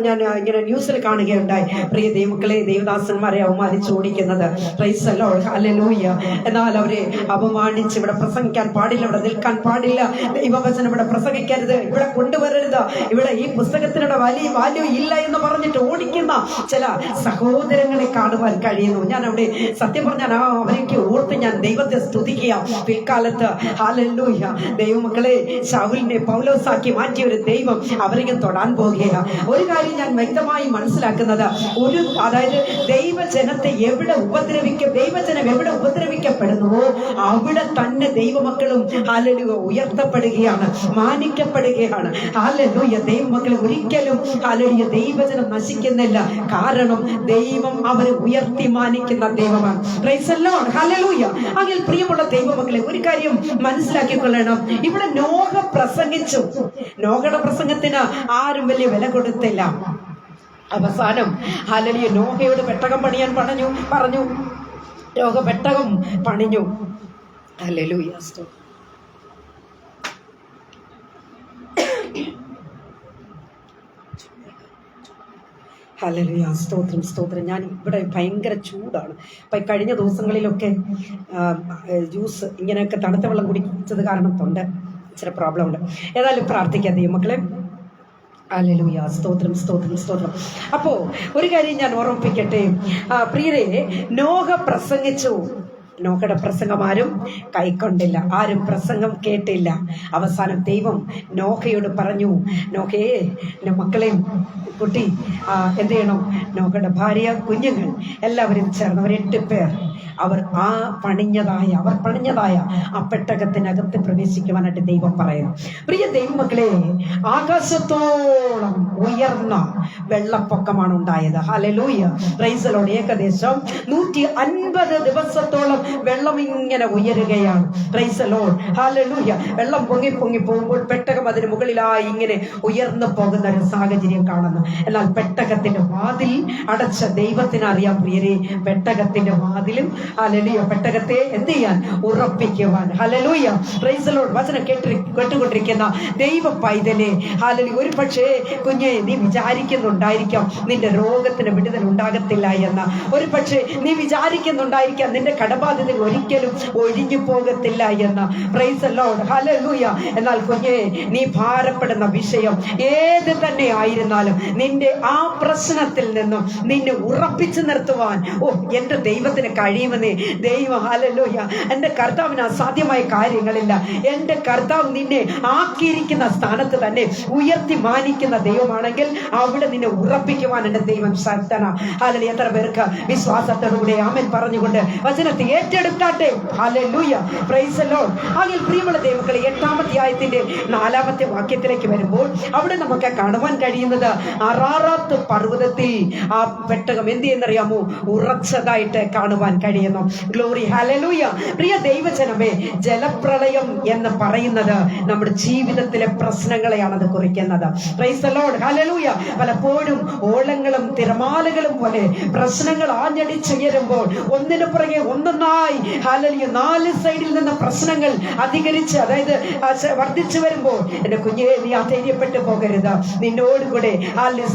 ഞാൻ ഇങ്ങനെ ന്യൂസിൽ കാണുകയുണ്ടായി. പ്രിയ ദൈവമക്കളെ, ദൈവദാസന്മാരെ അവമാനിച്ച് ഓടിക്കുന്നത്. Price the Lord. ഹല്ലേലൂയ. എന്നാൽ അവരെ അപമാനിച്ച് ഇവിടെ പ്രസംഗിക്കാൻ പാടില്ല, ഇവിടെ നിൽക്കാൻ പാടില്ല, ദൈവവചനം ഇവിടെ പ്രസംഗിക്കരുത്, ഇവിടെ കൊണ്ടുവരരുത്, ഇവിടെ ഈ പുസ്തകത്തിനുള്ള വലിയ വാല്യൂ ഇല്ല എന്ന് പറഞ്ഞിട്ട് ഓടിക്കുന്ന ചില സഹോദരങ്ങളെ കാണുവാൻ കഴിയുന്നു. ഞാൻ അവിടെ സത്യം പറഞ്ഞാൽ അവരേക്ക് ഓർത്ത് ഞാൻ ദൈവത്തെ സ്തുതിക്കുക. പിൽക്കാലത്ത് ഹല്ലേലൂയ, ദൈവമക്കളെ, ശൗലിനെ പൗലോസാക്കി മാറ്റിയ ഒരു ദൈവം അവരെ തൊടാൻ പോകുകയാണ്. ഒരു കാര്യം ഞാൻ വ്യക്തമായി മനസ്സിലാക്കുന്നത്, അതായത് ദൈവജനത്തെ ദൈവജനം എവിടെ ഉപദ്രവിക്കപ്പെടുന്നുവോ അവിടെ തന്നെ ദൈവമക്കളും ഹല്ലേലൂയ ഉയർത്തപ്പെടുകയാണ്, മാനിക്കപ്പെടുകയാണ്. ഹല്ലേലൂയ. ദൈവമക്കളെ ഒരിക്കലും ഹല്ലേലൂയ ദൈവജനം നശിക്കുന്നില്ല. കാരണം ദൈവം അവരെ ഉയർത്തി മാനിക്കുന്ന ദൈവമാണ്. Price the Lord. ഹല്ലേലൂയ. അങ്ങനെ പ്രിയമുള്ള ദൈവമക്കളെ, ഒരു കാര്യം മനസ്സിലാക്കിക്കൊള്ളണം. ഇവിടെ നോഹ പ്രസംഗിച്ചു. നോഹയുടെ പ്രസംഗത്തിന് ആരും വലിയ വില കൊടുത്തില്ല. അവസാനം ഹല്ലേലൂയ നോഹയോട് പെട്ടകം പണിയാൻ പറഞ്ഞു. നോഹ പെട്ടകം പണിഞ്ഞു. ഹല്ലേലൂയ. ഹല്ലേലൂയ. സ്തോത്രം, സ്തോത്രം. ഞാൻ ഇവിടെ ഭയങ്കര ചൂടാണ്. അപ്പം കഴിഞ്ഞ ദിവസങ്ങളിലൊക്കെ ജ്യൂസ് ഇങ്ങനെയൊക്കെ തണുത്ത വെള്ളം കുടിച്ചത് കാരണം തൊണ്ട ഇച്ചിരി പ്രോബ്ലം ഉണ്ട്. ഏതായാലും പ്രാർത്ഥിക്കാം ദൈവമക്കളെ. ഹല്ലേലൂയ. സ്തോത്രം, സ്തോത്രം, സ്തോത്രം. അപ്പോ ഒരു കാര്യം ഞാൻ ഓർമ്മിപ്പിക്കട്ടെ. പ്രിയരെ, നോഹ പ്രസംഗിച്ചു. നോഹയുടെ പ്രസംഗം ആരും കൈക്കൊണ്ടില്ല, ആരും പ്രസംഗം കേട്ടില്ല. അവസാനം ദൈവം നോഹയോട് പറഞ്ഞു, നോഹയെ, മക്കളെയും കുട്ടി എന്ത് ചെയ്യണം? നോഹയുടെ ഭാര്യ, കുഞ്ഞുങ്ങൾ എല്ലാവരും ചേർന്ന് അവർ 8 പേർ അവർ പണിഞ്ഞതായ ആ പെട്ടകത്തിനകത്ത് പ്രവേശിക്കുവാനായിട്ട് ദൈവം പറയുന്നു. പ്രിയ ദൈവമക്കളെ, ആകാശത്തോളം ഉയർന്ന വെള്ളപ്പൊക്കമാണ് ഉണ്ടായത്. ഹല്ലേലൂയ. Praise the Lord. ഏകദേശം 150 ദിവസത്തോളം വെള്ളം ഇങ്ങനെ ഉയരുകയാണ്. Price the Lord. ഹല്ലേലൂയ. വെള്ളം പൊങ്ങി പോകുമ്പോൾ പെട്ടകം അതിന് മുകളിലായി ഇങ്ങനെ ഉയർന്നു പോകുന്ന ഒരു സാഹചര്യം കാണുന്നു. എന്നാൽ പെട്ടകത്തിന്റെ വാതിൽ അടച്ച ദൈവത്തിന് അറിയാം പ്രിയരെ, പെട്ടകത്തിന്റെ വാതിലും ഹല്ലേലൂയ പെട്ടകത്തെ എന്ത് ചെയ്യാൻ? ഉറപ്പിക്കുവാൻ. ഹല്ലേലൂയ. Praise the Lord. വചനം കേട്ടുകൊണ്ടിരിക്കുന്ന ദൈവ പൈതലേ, ഹല്ലേലൂയ. ഒരു പക്ഷേ കുഞ്ഞെ, നീ വിചാരിക്കുന്നുണ്ടായിരിക്കാം നിന്റെ രോഗത്തിന് വിടുതൽ ഉണ്ടാകത്തില്ല എന്ന്. ഒരു പക്ഷേ നീ വിചാരിക്കുന്നുണ്ടായിരിക്കാം നിന്റെ കടബാധ സാധ്യതകൾ ഒരിക്കലും ഒഴിഞ്ഞു പോകത്തില്ല എന്ന്. Price the Lord, hallelujah. എന്നാൽ കുഞ്ഞേ, നീ ഭാരപ്പെടുന്ന വിഷയം ഏത് തന്നെ ആയിരുന്നാലും നിന്റെ ആ പ്രശ്നത്തിൽ നിന്നും നിന്നെ ഉറപ്പിച്ചു നിർത്തുവാൻ എന്റെ ദൈവത്തിന് കഴിയുമെന്നേ. ദൈവം, ഹല്ലേലൂയ, എന്റെ കർത്താവിന് അസാധ്യമായ കാര്യങ്ങളില്ല. എന്റെ കർത്താവ് നിന്നെ ആക്കിയിരിക്കുന്ന സ്ഥാനത്ത് തന്നെ ഉയർത്തി മാനിക്കുന്ന ദൈവമാണെങ്കിൽ അവിടെ നിന്നെ ഉറപ്പിക്കുവാൻ എന്റെ ദൈവം ശക്തനാ. ഹല്ലേലൂയ. എത്ര പേർക്ക് വിശ്വാസത്തോടുകൂടി ആമേൻ പറഞ്ഞുകൊണ്ട് വചനത്തെ ഏറ്റെടുത്താട്ടെ. ഹല്ലേലൂയ, പ്രൈസ് ദി ലോർഡ്. ആകയാൽ പ്രിയമുള്ള ദൈവമക്കളെ, 8-ാം അധ്യായത്തിന്റെ 4-ാമത്തെ വാക്യത്തിലേക്ക് വരുമ്പോൾ അവിടെ നമുക്ക് കാണുവാൻ കഴിയുന്നത് അറാറാത്ത് പർവ്വതത്തിൽ ആ പെട്ടകം എന്ത് ചെയ്യുന്നറിയാമോ? ഉറച്ചതായിട്ട് കാണുവാൻ കഴിയുന്നു. Glory, hallelujah. പ്രിയ ദൈവജനമേ, ജലപ്രളയം എന്ന് പറയുന്നത് നമ്മുടെ ജീവിതത്തിലെ പ്രശ്നങ്ങളെയാണ് അത് കുറിക്കുന്നത്. Price the Lord, hallelujah. പലപ്പോഴും ഓളങ്ങളും തിരമാലകളും പോലെ പ്രശ്നങ്ങൾ ആഞ്ഞടിച്ചുയരുമ്പോൾ ഒന്നിനു പുറകെ ഒന്നൊന്നായി, ഹല്ലേലൂയ, 4 സൈഡിൽ നിന്ന് പ്രശ്നങ്ങൾ അധികരിച്ച്, അതായത് വർദ്ധിച്ചു വരുമ്പോൾ എന്റെ കുഞ്ഞേ, നീ അധൈര്യപ്പെട്ടു പോകരുത്. നിന്നോടുകൂടെ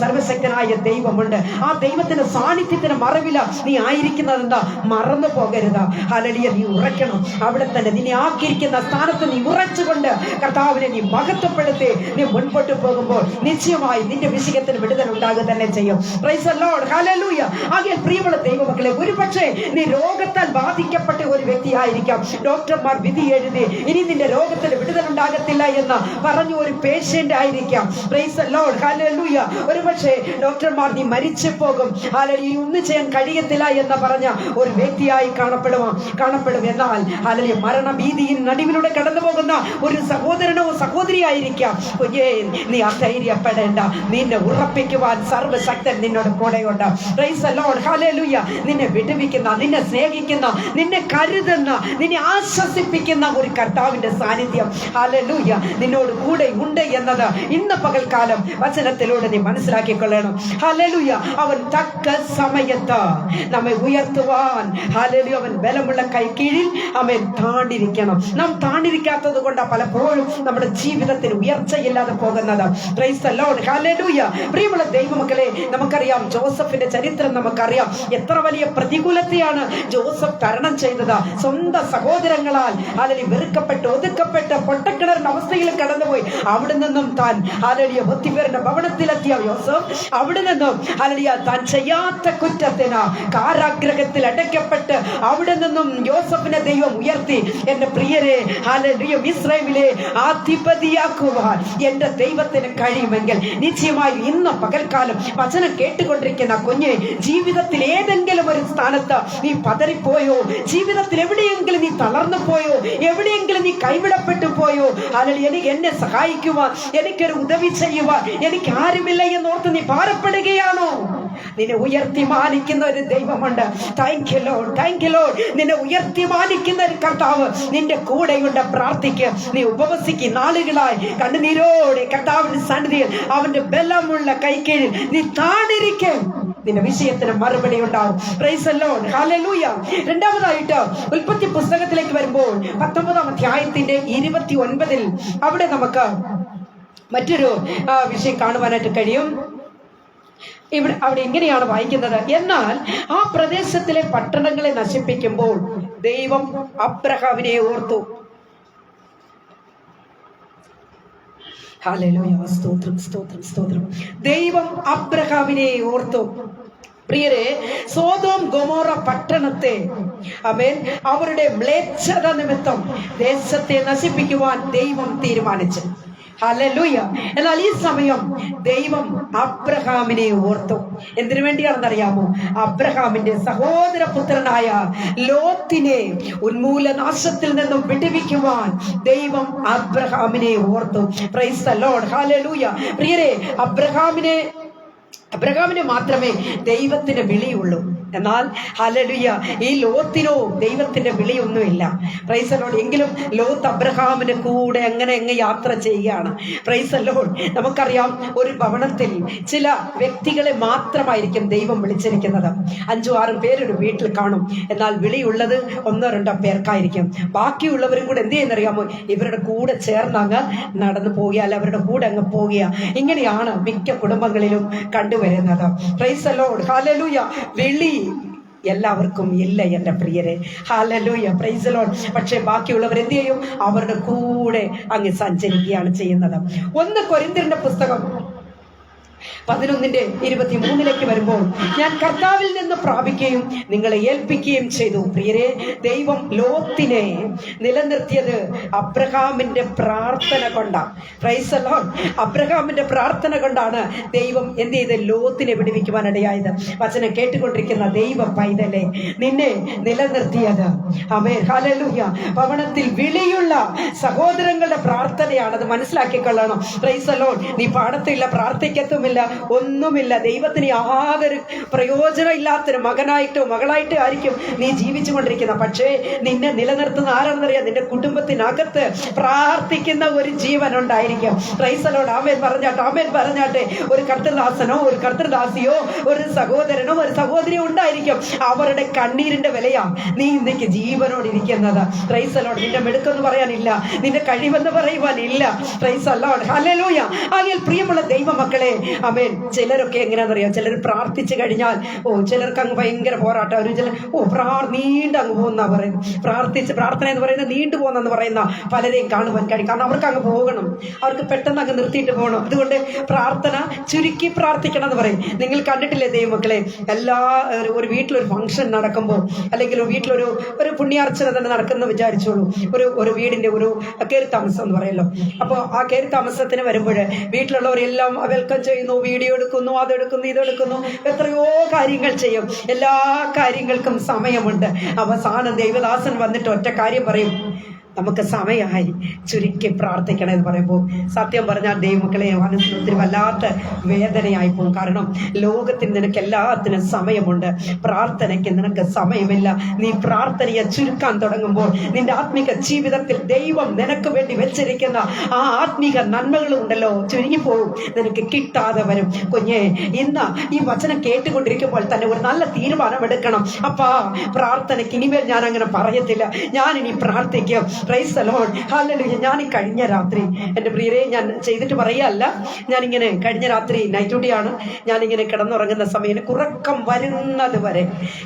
സർവശക്തനായ ദൈവമുണ്ട്. ആ ദൈവത്തിന്റെ സാന്നിധ്യത്തിന് മറവില നീ ആയിരിക്കുന്നതെന്താ മറന്നു പോകരുത്. ഹല്ലേലൂയ, നീ ഉറക്കണം. അവിടെ തന്നെ നിന്നെ ആക്കിയിരിക്കുന്ന സ്ഥാനത്ത് നീ ഉറച്ചുകൊണ്ട് കർത്താവിനെ നീ മഹത്വപ്പെടുത്തി നീ മുൻപോട്ട് പോകുമ്പോൾ നിശ്ചയമായി നിന്റെ വിഷയത്തിന് വിടുതൽ ഉണ്ടാകുക തന്നെ ചെയ്യും. പ്രൈസ് ദി ലോർഡ്, ഹല്ലേലൂയ. ആകയാൽ പ്രിയമുള്ള ദൈവമക്കളെ, ഒരുപക്ഷെ നീ രോഗത്താൽ ബാധിക്കപ്പെട്ട ഒരു വ്യക്തിയായിരിക്കാം. ഡോക്ടർമാർ വിധി എഴുതി ഇനി നിന്റെ രോഗത്തിന് വിടുതൽ ഉണ്ടാകത്തില്ല എന്ന് പറഞ്ഞു ഒരു പേഷ്യന്റ് ആയിരിക്കാം. Price the Lord, hallelujah. ഒരുപക്ഷെ ഡോക്ടർമാർ നീ മരിച്ചു പോകും, ഹല്ലേലൂയ, ഒന്നും ചെയ്യാൻ കഴിയത്തില്ല എന്ന് പറഞ്ഞ ഒരു വ്യക്തിയായി കാണപ്പെടും. എന്നാൽ ഹല്ലേലൂയ, മരണഭീതിயின் നടുവിലൂടെ കടന്നു പോകുന്ന ഒരു സഹോദരനോ സഹോദരിയായിരിക്കാം. കുഞ്ഞേ, നീ അധൈര്യപ്പെടേണ്ട. നിന്നെ ഉറപ്പിക്കുവാൻ സർവശക്തൻ നിന്നോട് കൂടെയുണ്ട്. Price the Lord, hallelujah. നിന്നെ വിടുവിക്കുന്ന, നിന്നെ സ്നേഹിക്കുന്ന, നിന്നെ കരുതുന്ന, നിന്നെ ആശ്വസിപ്പിക്കുന്ന ഒരു കർത്താവിന്റെ സാന്നിധ്യം, ഹല്ലേലൂയ, നിന്നോട് കൂടെ ഉണ്ട് എന്നത് ഇന്ന് പകൽക്കാലം വചനത്തിലൂടെ നീ മനസ്സിലാക്കിക്കൊള്ളണം. ഹല്ലേലൂയ. അവൻ തക്ക സമയത്ത് നമ്മെ ഉയർത്തുവാൻ, ഹല്ലേലൂയ, അവൻ ബലമുള്ള കൈ കീഴിൽ അവൻ താണ്ടിരിക്കണം. നാം താണ്ടിരിക്കാത്തത് കൊണ്ട് പലപ്പോഴും നമ്മുടെ ജീവിതത്തിന് ഉയർച്ചയില്ലാതെ പോകുന്നത്. Price the Lord, hallelujah. പ്രിയമുള്ള ദൈവമക്കളെ, നമുക്കറിയാം ജോസഫിന്റെ ചരിത്രം നമുക്കറിയാം. എത്ര വലിയ പ്രതികൂലത്തെയാണ് ജോസഫ് തരണം ചെയ്തത്. സ്വന്തം സഹോദരങ്ങളാൽ ഹല്ലേലൂയ വെറുക്കപ്പെട്ട് ഒതുക്കപ്പെട്ട് പൊട്ടക്കിണറിന്റെ അവസ്ഥയിൽ കടന്നുപോയി. അവിടെ നിന്നും താൻ, ഹല്ലേലൂയ, പോത്തിഫേറിന്റെ ഭവനത്തിലെത്തിയ യോസഫ് അവിടെ നിന്നും, ഹല്ലേലൂയ, താൻ ചെയ്യാത്ത കുറ്റത്തിന് കാരാഗ്രഹത്തിൽ അടയ്ക്കപ്പെട്ട് അവിടെ നിന്നും യോസഫിനെ ദൈവം ഉയർത്തി. എന്റെ പ്രിയരെ, ഹല്ലേലൂയ, ഇസ്രായേലിലെ അധിപതിയാക്കുവാൻ എന്റെ ദൈവത്തിന് കഴിയുമെങ്കിൽ നിശ്ചയമായി ഇന്ന് പകൽക്കാലം വചനം കേട്ടുകൊണ്ടിരിക്കുന്ന കുഞ്ഞെ, ജീവിതത്തിൽ ഏതെങ്കിലും ഒരു സ്ഥാനത്ത് നീ പതറിപ്പോയോ, ജീവിതത്തിൽ എവിടെയെങ്കിലും നീ തളർന്നു പോയോ, എവിടെയെങ്കിലും നീ കൈവിടപ്പെട്ടു പോയോ, അല്ലെങ്കിൽ എനിക്ക് എന്നെ സഹായിക്കുവാൻ, എനിക്കൊരു ഉദവി ചെയ്യുവാൻ എനിക്ക് ആരുമില്ല എന്നോർത്ത് നീ ഭാരപ്പെടുകയാണോ? നിന്നെ ഉയർത്തി മാനിക്കുന്ന ഒരു ദൈവമുണ്ട്. Thank you Lord, thank you Lord. നിന്നെ ഉയർത്തി മാനിക്കുന്ന ഒരു കർത്താവ് നിന്റെ കൂടെയുണ്ട്. പ്രാർത്ഥിക്ക്, നീ ഉപവസിക്ക്. നാളുകളായി കണ്ണുനീരോടെ കർത്താവിന്റെ സന്നിധിയിൽ അവന്റെ ബലമുള്ള കൈക്കീഴിൽ നീ താണിരിക്കും. നിന്റെ വിഷയത്തിന് മറുപടി ഉണ്ടാവും. Price the Lord, hallelujah. രണ്ടാമതായിട്ട് ഉൽപ്പത്തി പുസ്തകത്തിലേക്ക് വരുമ്പോൾ 19-ാം അധ്യായത്തിന്റെ 29-ൽ അവിടെ നമുക്ക് മറ്റൊരു വിഷയം കാണുവാനായിട്ട് കഴിയും. അവിടെ ഇങ്ങനെയാണ് വായിക്കുന്നത്: എന്നാൽ ആ പ്രദേശത്തിലെ പട്ടണങ്ങളെ നശിപ്പിക്കുമ്പോൾ ദൈവം അബ്രഹാമിനെ ഓർത്തു. ഹല്ലേലൂയ, സ്തോത്രം, സ്തോത്രം, സ്തോത്രം. ദൈവം അബ്രഹാമിനെ ഓർത്തു. പ്രിയരെ, സോദോം ഗൊമോറ പട്ടണത്തെ, ആമേൻ, അവരുടെ മ്ലേച്ഛത നിമിത്തം ദേശത്തെ നശിപ്പിക്കുവാൻ ദൈവം തീരുമാനിച്ചു. ഹല്ലേലൂയ. എന്നാൽ ഈ സമയം ദൈവം അബ്രഹാമിനെ ഓർത്തു. എന്തിനു വേണ്ടിയാണെന്നറിയാമോ? അബ്രഹാമിന്റെ സഹോദരപുത്രനായ ലോത്തിനെ ഉന്മൂലനാശത്തിൽ നിന്നും വിടുവിക്കുവാൻ ദൈവം അബ്രഹാമിനെ ഓർത്തു. പ്രൈസ് ദി ലോർഡ്, ഹല്ലേലൂയ. പ്രിയരെ, അബ്രഹാമിന് മാത്രമേ ദൈവത്തിന് വിളിയുള്ളൂ. എന്നാൽ ഹല്ലേലൂയ, ഈ ലോത്തിനോ ദൈവത്തിന്റെ വിളിയൊന്നുമില്ല. Praise the lord. എങ്കിലും ലോത്ത് അബ്രഹാമിന്റെ കൂടെ അങ്ങനെ യാത്ര ചെയ്യുകയാണ്. Praise the lord. നമുക്കറിയാം, ഒരു ഭവനത്തിൽ ചില വ്യക്തികളെ മാത്രമായിരിക്കും ദൈവം വിളിച്ചിരിക്കുന്നത്. 5-6 പേരൊരു വീട്ടിൽ കാണും. എന്നാൽ വിളിയുള്ളത് 1-2 പേർക്കായിരിക്കും. ബാക്കിയുള്ളവരും കൂടെ എന്ത് ചെയ്യുന്നറിയാമോ? ഇവരുടെ കൂടെ ചേർന്നങ്ങ് നടന്നു പോകുക, അല്ല അവരുടെ കൂടെ അങ്ങ് പോകുക. ഇങ്ങനെയാണ് മിക്ക കുടുംബങ്ങളിലും കണ്ടുവരുന്നത്. Price the Lord, hallelujah. വിളി എല്ലാവർക്കും ഇല്ല എൻ്റെ പ്രിയരെ. Hallelujah, praise the Lord. പക്ഷേ ബാക്കിയുള്ളവർ എന്ത് ചെയ്യും? അവരുടെ കൂടെ അങ്ങ് സഞ്ചരിക്കുകയാണ് ചെയ്യുന്നത്. 1 കൊരിന്ത്യരുടെ പുസ്തകം 11:23 വരുമ്പോൾ, ഞാൻ കർത്താവിൽ നിന്ന് പ്രാപിക്കുകയും നിങ്ങളെ ഏൽപ്പിക്കുകയും ചെയ്തു. പ്രിയരെ, ദൈവം ലോത്തിനെ നിലനിർത്തിയത് അബ്രഹാമിന്റെ പ്രാർത്ഥന കൊണ്ടാണ്. Price the Lord. അബ്രഹാമിന്റെ പ്രാർത്ഥന കൊണ്ടാണ് ദൈവം എന്ത് ചെയ്ത് ലോത്തിനെ വിടുവിക്കുവാനിടയായത്. വചനം കേട്ടുകൊണ്ടിരിക്കുന്ന ദൈവ പൈതലെ, നിന്നെ നിലനിർത്തിയത് ആമേൻ ഹല്ലേലൂയ ഭവനത്തിൽ വിളിയുള്ള സഹോദരങ്ങളുടെ പ്രാർത്ഥനയാണത്. മനസ്സിലാക്കിക്കൊള്ളണം. Praise the lord. നീ പാടത്തില്ല, പ്രാർത്ഥിക്കത്തുമില്ല, ഒന്നുമില്ല. ദൈവത്തിന് യാതൊരു പ്രയോജനം ഇല്ലാത്തൊരു മകനായിട്ടോ മകളായിട്ടോ ആയിരിക്കും നീ ജീവിച്ചു കൊണ്ടിരിക്കുന്ന. പക്ഷേ നിന്നെ നിലനിർത്തുന്ന ആരാണെന്നറിയാം? നിന്റെ കുടുംബത്തിനകത്ത് പ്രാർത്ഥിക്കുന്ന ഒരു ജീവൻ ഉണ്ടായിരിക്കും. Price the Lord. ആമേൻ പറഞ്ഞാട്ടെ, ആമേൻ പറഞ്ഞാട്ടെ. ഒരു കർത്തൃദാസനോ ഒരു കർത്തൃദാസിയോ ഒരു സഹോദരനോ ഒരു സഹോദരിയോ ഉണ്ടായിരിക്കും. അവരുടെ കണ്ണീരിന്റെ വിലയാ നീ ഇന്നേക്ക് ജീവനോടിരിക്കുന്നത്. Price the Lord. നിന്റെ മെടുക്കെന്ന് പറയാനില്ല, നിന്റെ കഴിവെന്ന് പറയുവാനില്ല. Praise the Lord. ഹല്ലേലൂയ. ആകയാൽ പ്രിയമുള്ള ദൈവമക്കളെ, ആമേൻ. ചിലരൊക്കെ എങ്ങനെയാണെന്നറിയാം? ചിലർ പ്രാർത്ഥിച്ചു കഴിഞ്ഞാൽ ചിലർക്ക് അങ്ങ് ഭയങ്കര പോരാട്ടം. അവർ ചില നീണ്ട് അങ്ങ് പോകുന്ന പറയുന്നത്. പ്രാർത്ഥന എന്ന് പറയുന്നത് നീണ്ടു പോകുന്നെന്ന് പറയുന്ന പലരെയും കാണുവാൻ കഴിയും. കാരണം അവർക്ക് അങ്ങ് പോകണം, അവർക്ക് പെട്ടെന്ന് അങ്ങ് നിർത്തിയിട്ട് പോകണം. അതുകൊണ്ട് പ്രാർത്ഥന ചുരുക്കി പ്രാർത്ഥിക്കണം എന്ന് പറയും. നിങ്ങൾ കണ്ടിട്ടില്ലേ ദൈവമക്കളെ? ഒരു വീട്ടിലൊരു ഫംഗ്ഷൻ നടക്കുമ്പോൾ, അല്ലെങ്കിൽ വീട്ടിലൊരു പുണ്യാർച്ചന തന്നെ നടക്കുന്ന വിചാരിച്ചോളൂ. ഒരു വീടിന്റെ ഒരു കയറി താമസം എന്ന് പറയല്ലോ. അപ്പോൾ ആ കയറി താമസത്തിന് വരുമ്പോൾ വീട്ടിലുള്ളവരെല്ലാം വെൽക്കം ചെയ്യുന്നു, വീഡിയോ എടുക്കുന്നു, അതെടുക്കുന്നു, ഇതെടുക്കുന്നു, എത്രയോ കാര്യങ്ങൾ ചെയ്യും. എല്ലാ കാര്യങ്ങൾക്കും സമയമുണ്ട്. അവസാനം ദൈവദാസൻ വന്നിട്ട് ഒറ്റ കാര്യം പറയും: നമുക്ക് സമയമായി, ചുരുക്കി പ്രാർത്ഥിക്കണം എന്ന് പറയുമ്പോൾ സത്യം പറഞ്ഞാൽ ദൈവമക്കളെ മനസ്സിൽ ഒത്തിരി വല്ലാത്ത വേദനയായി പോകും. കാരണം ലോകത്തിന് നിനക്ക് എല്ലാത്തിനും സമയമുണ്ട്, പ്രാർത്ഥനയ്ക്ക് നിനക്ക് സമയമില്ല. നീ പ്രാർത്ഥനയെ ചുരുക്കാൻ തുടങ്ങുമ്പോൾ നിന്റെ ആത്മീക ജീവിതത്തിൽ ദൈവം നിനക്ക് വേണ്ടി വെച്ചിരിക്കുന്ന ആ ആത്മീക നന്മകളുണ്ടല്ലോ ചുരുങ്ങിപ്പോകും, നിനക്ക് കിട്ടാതെ വരും. കുഞ്ഞെ, ഇന്ന് ഈ വചനം കേട്ടുകൊണ്ടിരിക്കുമ്പോൾ തന്നെ ഒരു നല്ല തീരുമാനമെടുക്കണം. അപ്പാ, പ്രാർത്ഥനയ്ക്ക് ഇനിമേൽ ഞാൻ അങ്ങനെ പറയത്തില്ല, ഞാൻ ഇനി പ്രാർത്ഥിക്കും. Price the Lord. ഹല്ലേലൂയ. ഞാൻ ഈ കഴിഞ്ഞ രാത്രി, എൻ്റെ പ്രിയരെ, ഞാൻ ചെയ്തിട്ട് പറയല്ല, ഞാനിങ്ങനെ കഴിഞ്ഞ രാത്രി നൈറ്റ് ഡ്യൂട്ടിയാണ്, ഞാനിങ്ങനെ കിടന്നുറങ്ങുന്ന സമയം ഉറക്കം വരുന്നത് വരെ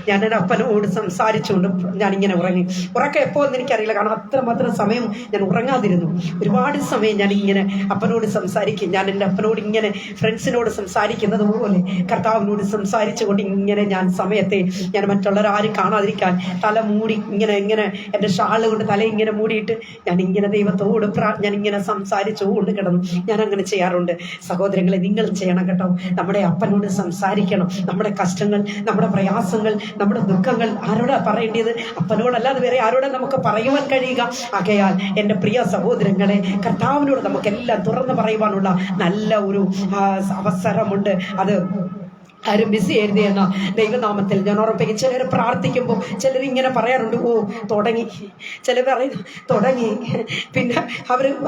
ഞാൻ എൻ്റെ അപ്പനോട് സംസാരിച്ചുകൊണ്ട് ഞാനിങ്ങനെ ഉറങ്ങി. ഉറക്കം എപ്പോൾ എന്ന് എനിക്കറിയില്ല, കാരണം അത്രമാത്രം സമയം ഞാൻ ഉറങ്ങാതിരുന്നു. ഒരുപാട് സമയം ഞാനിങ്ങനെ അപ്പനോട് സംസാരിക്കും. ഞാൻ എൻ്റെ അപ്പനോട് ഇങ്ങനെ ഫ്രണ്ട്സിനോട് സംസാരിക്കുന്നത് പോലെ കർത്താവിനോട് സംസാരിച്ചുകൊണ്ട് ഇങ്ങനെ ഞാൻ സമയത്തെ ഞാൻ മറ്റുള്ളവരാരും കാണാതിരിക്കാൻ തല മൂടി ഇങ്ങനെ എൻ്റെ ഷാള് കൊണ്ട് തല ഇങ്ങനെ മൂടിയിട്ട് ഞാനിങ്ങനെ ദൈവത്തോട് ഞാനിങ്ങനെ സംസാരിച്ചുകൊണ്ട് കിടന്നു. ഞാൻ അങ്ങനെ ചെയ്യാറുണ്ട്. സഹോദരങ്ങളെ, നിങ്ങൾ ചെയ്യണം കേട്ടോ. നമ്മുടെ അപ്പനോട് സംസാരിക്കണം. നമ്മുടെ കഷ്ടങ്ങൾ, നമ്മുടെ പ്രയാസങ്ങൾ, നമ്മുടെ ദുഃഖങ്ങൾ ആരോടാ പറയേണ്ടത്? അപ്പനോടല്ലാതെ വേറെ ആരോടെ നമുക്ക് പറയുവാൻ കഴിയുക? ആകയാൽ എൻ്റെ പ്രിയ സഹോദരങ്ങളെ, കർത്താവിനോട് നമുക്കെല്ലാം തുറന്നു പറയുവാനുള്ള നല്ല ഒരു അവസരമുണ്ട്. അത് ആരും ബിസി എഴുതിയെന്ന ദൈവനാമത്തിൽ ഞാൻ ഉറപ്പിക്കും. ചിലർ പ്രാർത്ഥിക്കുമ്പോൾ ചിലരിങ്ങനെ പറയാറുണ്ട്, തുടങ്ങി. ചിലർ പറയുന്നു തുടങ്ങി, പിന്നെ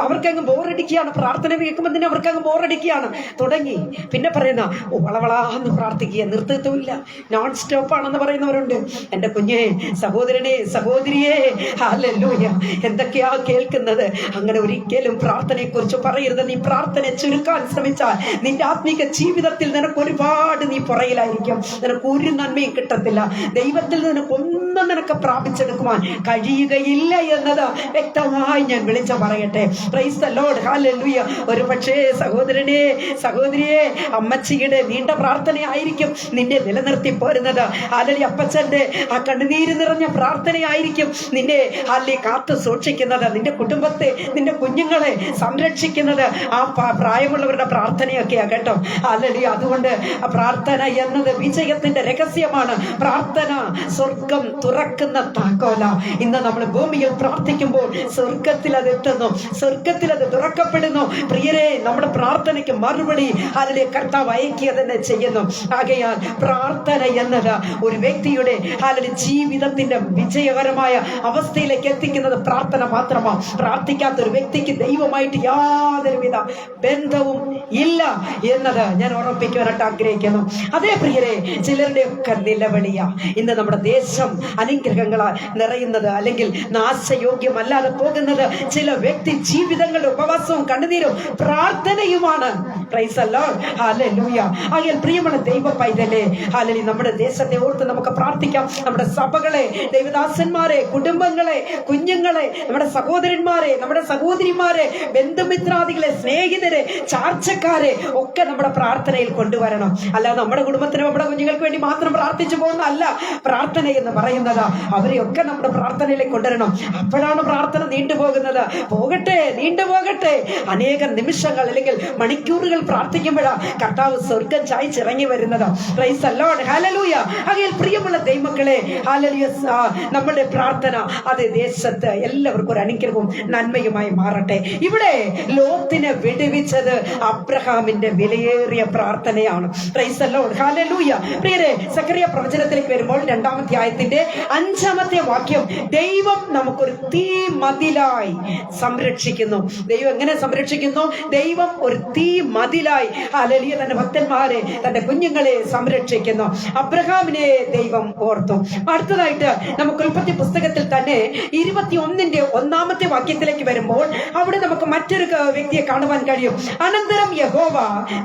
അവർക്കങ്ങ് ബോറടിക്കുകയാണ്. പ്രാർത്ഥന കേൾക്കുമ്പോൾ തന്നെ അവർക്കങ്ങ് ബോറടിക്കുകയാണ്. തുടങ്ങി, പിന്നെ പറയുന്ന വളവളാന്ന് പ്രാർത്ഥിക്കുക, നിർത്തത്തുമില്ല, നോൺ സ്റ്റോപ്പ് ആണെന്ന് പറയുന്നവരുണ്ട്. എൻ്റെ കുഞ്ഞേ, സഹോദരനെ, സഹോദരിയെ, ഹല്ലേലൂയ, എന്തൊക്കെയാ കേൾക്കുന്നത്? അങ്ങനെ ഒരിക്കലും പ്രാർത്ഥനയെക്കുറിച്ച് പറയരുത്. നീ പ്രാർത്ഥന ചുരുക്കാൻ ശ്രമിച്ചാൽ നിന്റെ ആത്മീക ജീവിതത്തിൽ നിനക്ക് ഒരുപാട് നീ പുറയിലായിരിക്കും. നിനക്ക് ഒരു നന്മയും കിട്ടത്തില്ല. ദൈവത്തിൽ നിനക്കൊന്നും നിനക്ക് പ്രാപിച്ചെടുക്കുവാൻ കഴിയുകയില്ല എന്നത് വ്യക്തമായി ഞാൻ വിളിച്ചു പറയട്ടെ. Price the Lord. ഹല്ലേലൂയ. ഒരു പക്ഷേ സഹോദരനെ, സഹോദരിയെ, അമ്മച്ചിയുടെ നീണ്ട പ്രാർത്ഥനയായിരിക്കും നിന്നെ നിലനിർത്തി പോരുന്നത്. അല്ലെങ്കിൽ അപ്പച്ചന്റെ ആ കണ്ണുനീര് നിറഞ്ഞ പ്രാർത്ഥനയായിരിക്കും നിന്നെ കാത്തു സൂക്ഷിക്കുന്നത്. നിന്റെ കുടുംബത്തെ, നിന്റെ കുഞ്ഞുങ്ങളെ സംരക്ഷിക്കുന്നത് ആ പ്രായമുള്ളവരുടെ പ്രാർത്ഥനയൊക്കെയാ കേട്ടോ. അല്ലെങ്കിൽ അതുകൊണ്ട് പ്രാർത്ഥന എന്നത് വിജയത്തിന്റെ രഹസ്യമാണ്. പ്രാർത്ഥന സ്വർഗം തുറക്കുന്ന താക്കോല. ഇന്ന് നമ്മൾ ഭൂമിയിൽ പ്രാർത്ഥിക്കുമ്പോൾ സ്വർഗത്തിൽ അത് എത്തുന്നു, സ്വർഗത്തിൽ അത് തുറക്കപ്പെടുന്നു. പ്രിയരെ, നമ്മുടെ പ്രാർത്ഥനയ്ക്ക് മറുപടി അതിലെ കർത്താവ് അയക്കുക തന്നെ ചെയ്യുന്നു. ആകയാൽ പ്രാർത്ഥന എന്നത് ഒരു വ്യക്തിയുടെ ജീവിതത്തിന്റെ വിജയകരമായ അവസ്ഥയിലേക്ക് എത്തിക്കുന്നത് പ്രാർത്ഥന മാത്രമാണ്. പ്രാർത്ഥിക്കാത്ത ഒരു വ്യക്തിക്ക് ദൈവമായിട്ട് യാതൊരുവിധ ബന്ധവും ഇല്ല എന്നത് ഞാൻ ഉറപ്പിക്കുവാനായിട്ട് ആഗ്രഹിക്കുന്നു. അതേ പ്രിയരെ, ചിലരുടെയൊക്കെ നിലവിളിയ ഇന്ന് നമ്മുടെ ദേശം അനുഗ്രഹങ്ങളാൽ നിറയുന്നത്, അല്ലെങ്കിൽ നാശയോഗ്യമല്ലാതെ പോകുന്നത് ചില വ്യക്തി ജീവിതങ്ങളുടെ ഉപവാസവും കണ്ണുനീരും പ്രാർത്ഥനയുമാണ്. പ്രൈസ് ദി ലോർഡ്, ഹല്ലേലൂയ. ആകയാൽ പ്രിയമുള്ള ദൈവ പൈതലേ, ഹല്ലേലൂയ, നമ്മുടെ ദേശത്തെ ഓർത്ത് നമുക്ക് പ്രാർത്ഥിക്കാം. നമ്മുടെ സഭകളെ, ദൈവദാസന്മാരെ, കുടുംബങ്ങളെ, കുഞ്ഞുങ്ങളെ, നമ്മുടെ സഹോദരന്മാരെ, നമ്മുടെ സഹോദരിമാരെ, ബന്ധുമിത്രാദികളെ, സ്നേഹിതരെ, ചാർച്ചക്കാരെ ഒക്കെ നമ്മുടെ പ്രാർത്ഥനയിൽ കൊണ്ടുവരണം. അല്ലാതെ നമ്മുടെ കുടുംബത്തിനും നമ്മുടെ കുഞ്ഞുങ്ങൾക്ക് വേണ്ടി മാത്രം പ്രാർത്ഥിച്ചു പോകുന്ന അല്ല പ്രാർത്ഥന എന്ന് പറയുന്നത്. അവരെയൊക്കെ നമ്മുടെ പ്രാർത്ഥനയിലേക്ക് കൊണ്ടുവരണം. അപ്പോഴാണ് പ്രാർത്ഥന നീണ്ടുപോകുന്നത്. നീണ്ടുപോകട്ടെ. അനേകം നിമിഷങ്ങൾ അല്ലെങ്കിൽ മണിക്കൂറുകൾ പ്രാർത്ഥിക്കുമ്പോഴാണ് കർത്താവ് സ്വർഗം ചായച്ചിറങ്ങി വരുന്നത്. പ്രൈസ് ദി ലോർഡ്, ഹല്ലേലൂയ. ആകയാൽ പ്രിയമുള്ള ദൈവമക്കളെ, ഹല്ലേലൂയ, നമ്മുടെ പ്രാർത്ഥന അത് ദേശത്ത് എല്ലാവർക്കും ഒരു അനുഗ്രഹവും നന്മയുമായി മാറട്ടെ. ഇവിടെ ലോത്തിനെ വിടുവിച്ചത് അബ്രഹാമിന്റെ വിലയേറിയ പ്രാർത്ഥനയാണ്. പ്രൈസ് ദി ലോർഡ്, ഹല്ലേലൂയ. പ്രിയരെ, സക്കറിയ പ്രവചനത്തിലേക്ക് വരുമ്പോൾ 2-ാം അധ്യായത്തിന്റെ 5-ാമത്തെ വാക്യം, ദൈവം നമുക്കൊരു തീ മതിലായി സംരക്ഷിക്കുന്നു. ദൈവം എങ്ങനെ സംരക്ഷിക്കുന്നു? ദൈവം ഒരു തീ മതിലായി, ഹല്ലേലൂയ, തന്റെ ഭക്തന്മാരെ, തന്റെ കുഞ്ഞുങ്ങളെ സംരക്ഷിക്കുന്നു. അബ്രഹാമിനെ ദൈവം ഓർത്തു. അടുത്തതായിട്ട് നമുക്ക് ഉൽപ്പത്തി പുസ്തകത്തിൽ തന്നെ 21-ന്റെ 1-ാമത്തെ വാക്യത്തിലേക്ക് വരുമ്പോൾ അവിടെ നമുക്ക് മറ്റൊരു വ്യക്തിയെ കാണുവാൻ കഴിയും. അനന്തരം യഹോവ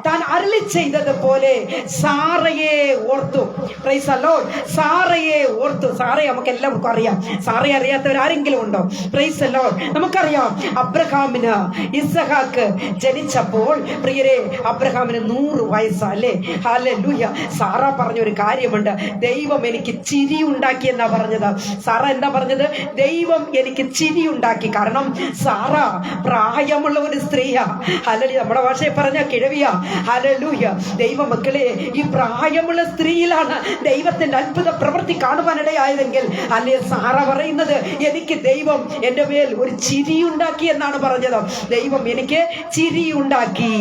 താൻ അരുളി ചെയ്തതുപോലെ സാറയെ ഓർത്തു. പ്രൈസ് ദി ലോർഡ്, സാറയെ ഓർത്തു. സാറയെ നമുക്ക് എല്ലാവർക്കും അറിയാം. സാറയെ അറിയാത്തവർ ആരെങ്കിലും ഉണ്ടോ? Price the lord. നമുക്കറിയാം, അബ്രഹാമിന് ഇസഹാക്ക് ജനിച്ചപ്പോൾ പ്രിയരെ, അബ്രഹാമിന് 100 വയസ്സല്ലേ? ഹല്ലേലൂയ. സാറ പറഞ്ഞൊരു കാര്യമുണ്ട്, ദൈവം എനിക്ക് ചിരി ഉണ്ടാക്കി എന്നാ പറഞ്ഞത്. സാറ എന്താ പറഞ്ഞത്? ദൈവം എനിക്ക് ചിരി ഉണ്ടാക്കി. കാരണം സാറ പ്രായമുള്ള ഒരു സ്ത്രീയാ. ഹല്ലേലൂയ. നമ്മുടെ ഭാഷയിൽ പറഞ്ഞ കിഴവിയാ. ഹല്ലേലൂയ. ദൈവമക്കളെ, ഈ പ്രായമുള്ള സ്ത്രീയിലാണ് ദൈവത്തിന്റെ അത്ഭുത പ്രവൃത്തി കാണുവാനിടയായതെങ്കിൽ അല്ലേ സാറ പറയുന്നത്, എനിക്ക് ദൈവം എന്റെ മേൽ ഒരു ചിരി ഉണ്ടാക്കി എന്നാണ് പറഞ്ഞത്. ദൈവം എനിക്ക് ചിരി ഉണ്ടാക്കി.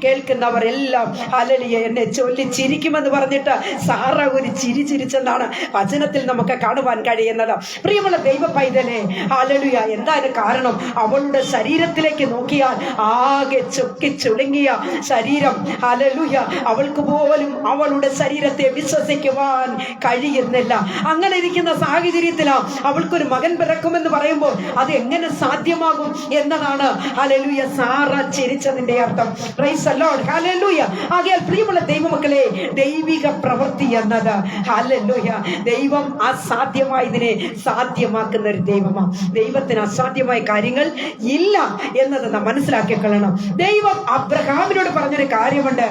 കേൾക്കുന്നവർ എല്ലാം ഹല്ലേലൂയ എന്നെ ചൊല്ലി ചിരിക്കുമെന്ന് പറഞ്ഞിട്ട് സാറ ഒരു ചിരി ചിരിച്ചെന്നാണ് വചനത്തിൽ നമുക്ക് കാണുവാൻ കഴിയുന്നത്. പ്രിയമുള്ള ദൈവ പൈതലേ, ഹല്ലേലൂയ. എന്താണ് കാരണം? അവളുടെ ശരീരത്തിലേക്ക് നോക്കിയാൽ ആകെ ചുളുങ്ങിയ ശരീരം. ഹല്ലേലൂയ. അവൾക്ക് പോലും അവളുടെ ശരീരത്തെ വിശ്വസിക്കുവാൻ കഴിയുന്നില്ല. അങ്ങനെ ഇരിക്കുന്ന സാഹചര്യത്തിലാണ് അവൾക്കൊരു മകൻ പിറക്കുമെന്ന് പറയുമ്പോൾ അത് എങ്ങനെ സാധ്യമാകും എന്നതാണ് ഹല്ലേലൂയ സാറ ചിരിച്ചതിന്റെ അർത്ഥം. പ്രൈസ് ദി ലോർഡ്, ഹല്ലേലൂയ. ആകയാൽ പ്രിയമുള്ള ദൈവമക്കളെ, ദൈവിക പ്രവൃത്തി എന്നത് ഹല്ലേലൂയ, ദൈവം അസാധ്യമായതിനെ സാധ്യമാക്കുന്ന ഒരു ദൈവമാണ്. ദൈവത്തിന് അസാധ്യമായ കാര്യങ്ങൾ ഇല്ല എന്നത് നാം മനസ്സിലാക്കിക്കൊള്ളണം. ദൈവം അബ്രഹാമിനോട് പറഞ്ഞൊരു കാര്യമുണ്ട്,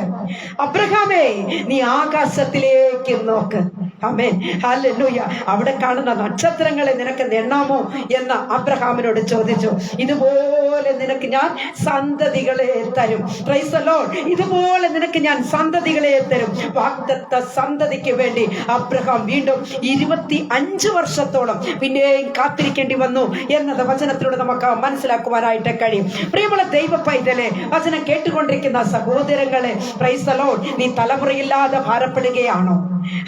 അബ്രഹാമേ, നീ ആകാശത്തിലേക്ക് നോക്ക്. ആമേൻ, ഹല്ലേലൂയ. അവിടെ കാണുന്ന നക്ഷത്രങ്ങളെ നിനക്ക് എണ്ണാമോ എന്ന് അബ്രഹാമിനോട് ചോദിച്ചു. ഇതുപോലെ നിനക്ക് ഞാൻ സന്തതികളെ തരും. Price the Lord. ഇതുപോലെ നിനക്ക് ഞാൻ സന്തതികളെ തരും. വാഗ്ദത്ത സന്തതിക്ക് വേണ്ടി അബ്രഹാം വീണ്ടും 25 വർഷത്തോളം പിന്നെയും കാത്തിരിക്കേണ്ടി വന്നു എന്നത് വചനത്തിലൂടെ നമുക്ക് മനസ്സിലാക്കുവാനായിട്ട് കഴിയും. പ്രിയമുള്ള ദൈവ പൈതലേ, വചനം കേട്ടുകൊണ്ടിരിക്കുന്ന സഹോദരങ്ങളെ, പ്രൈസ് ദി ലോർഡ്, നീ തലമുറയില്ലാതെ ഭാരപ്പെടുകയാണോ?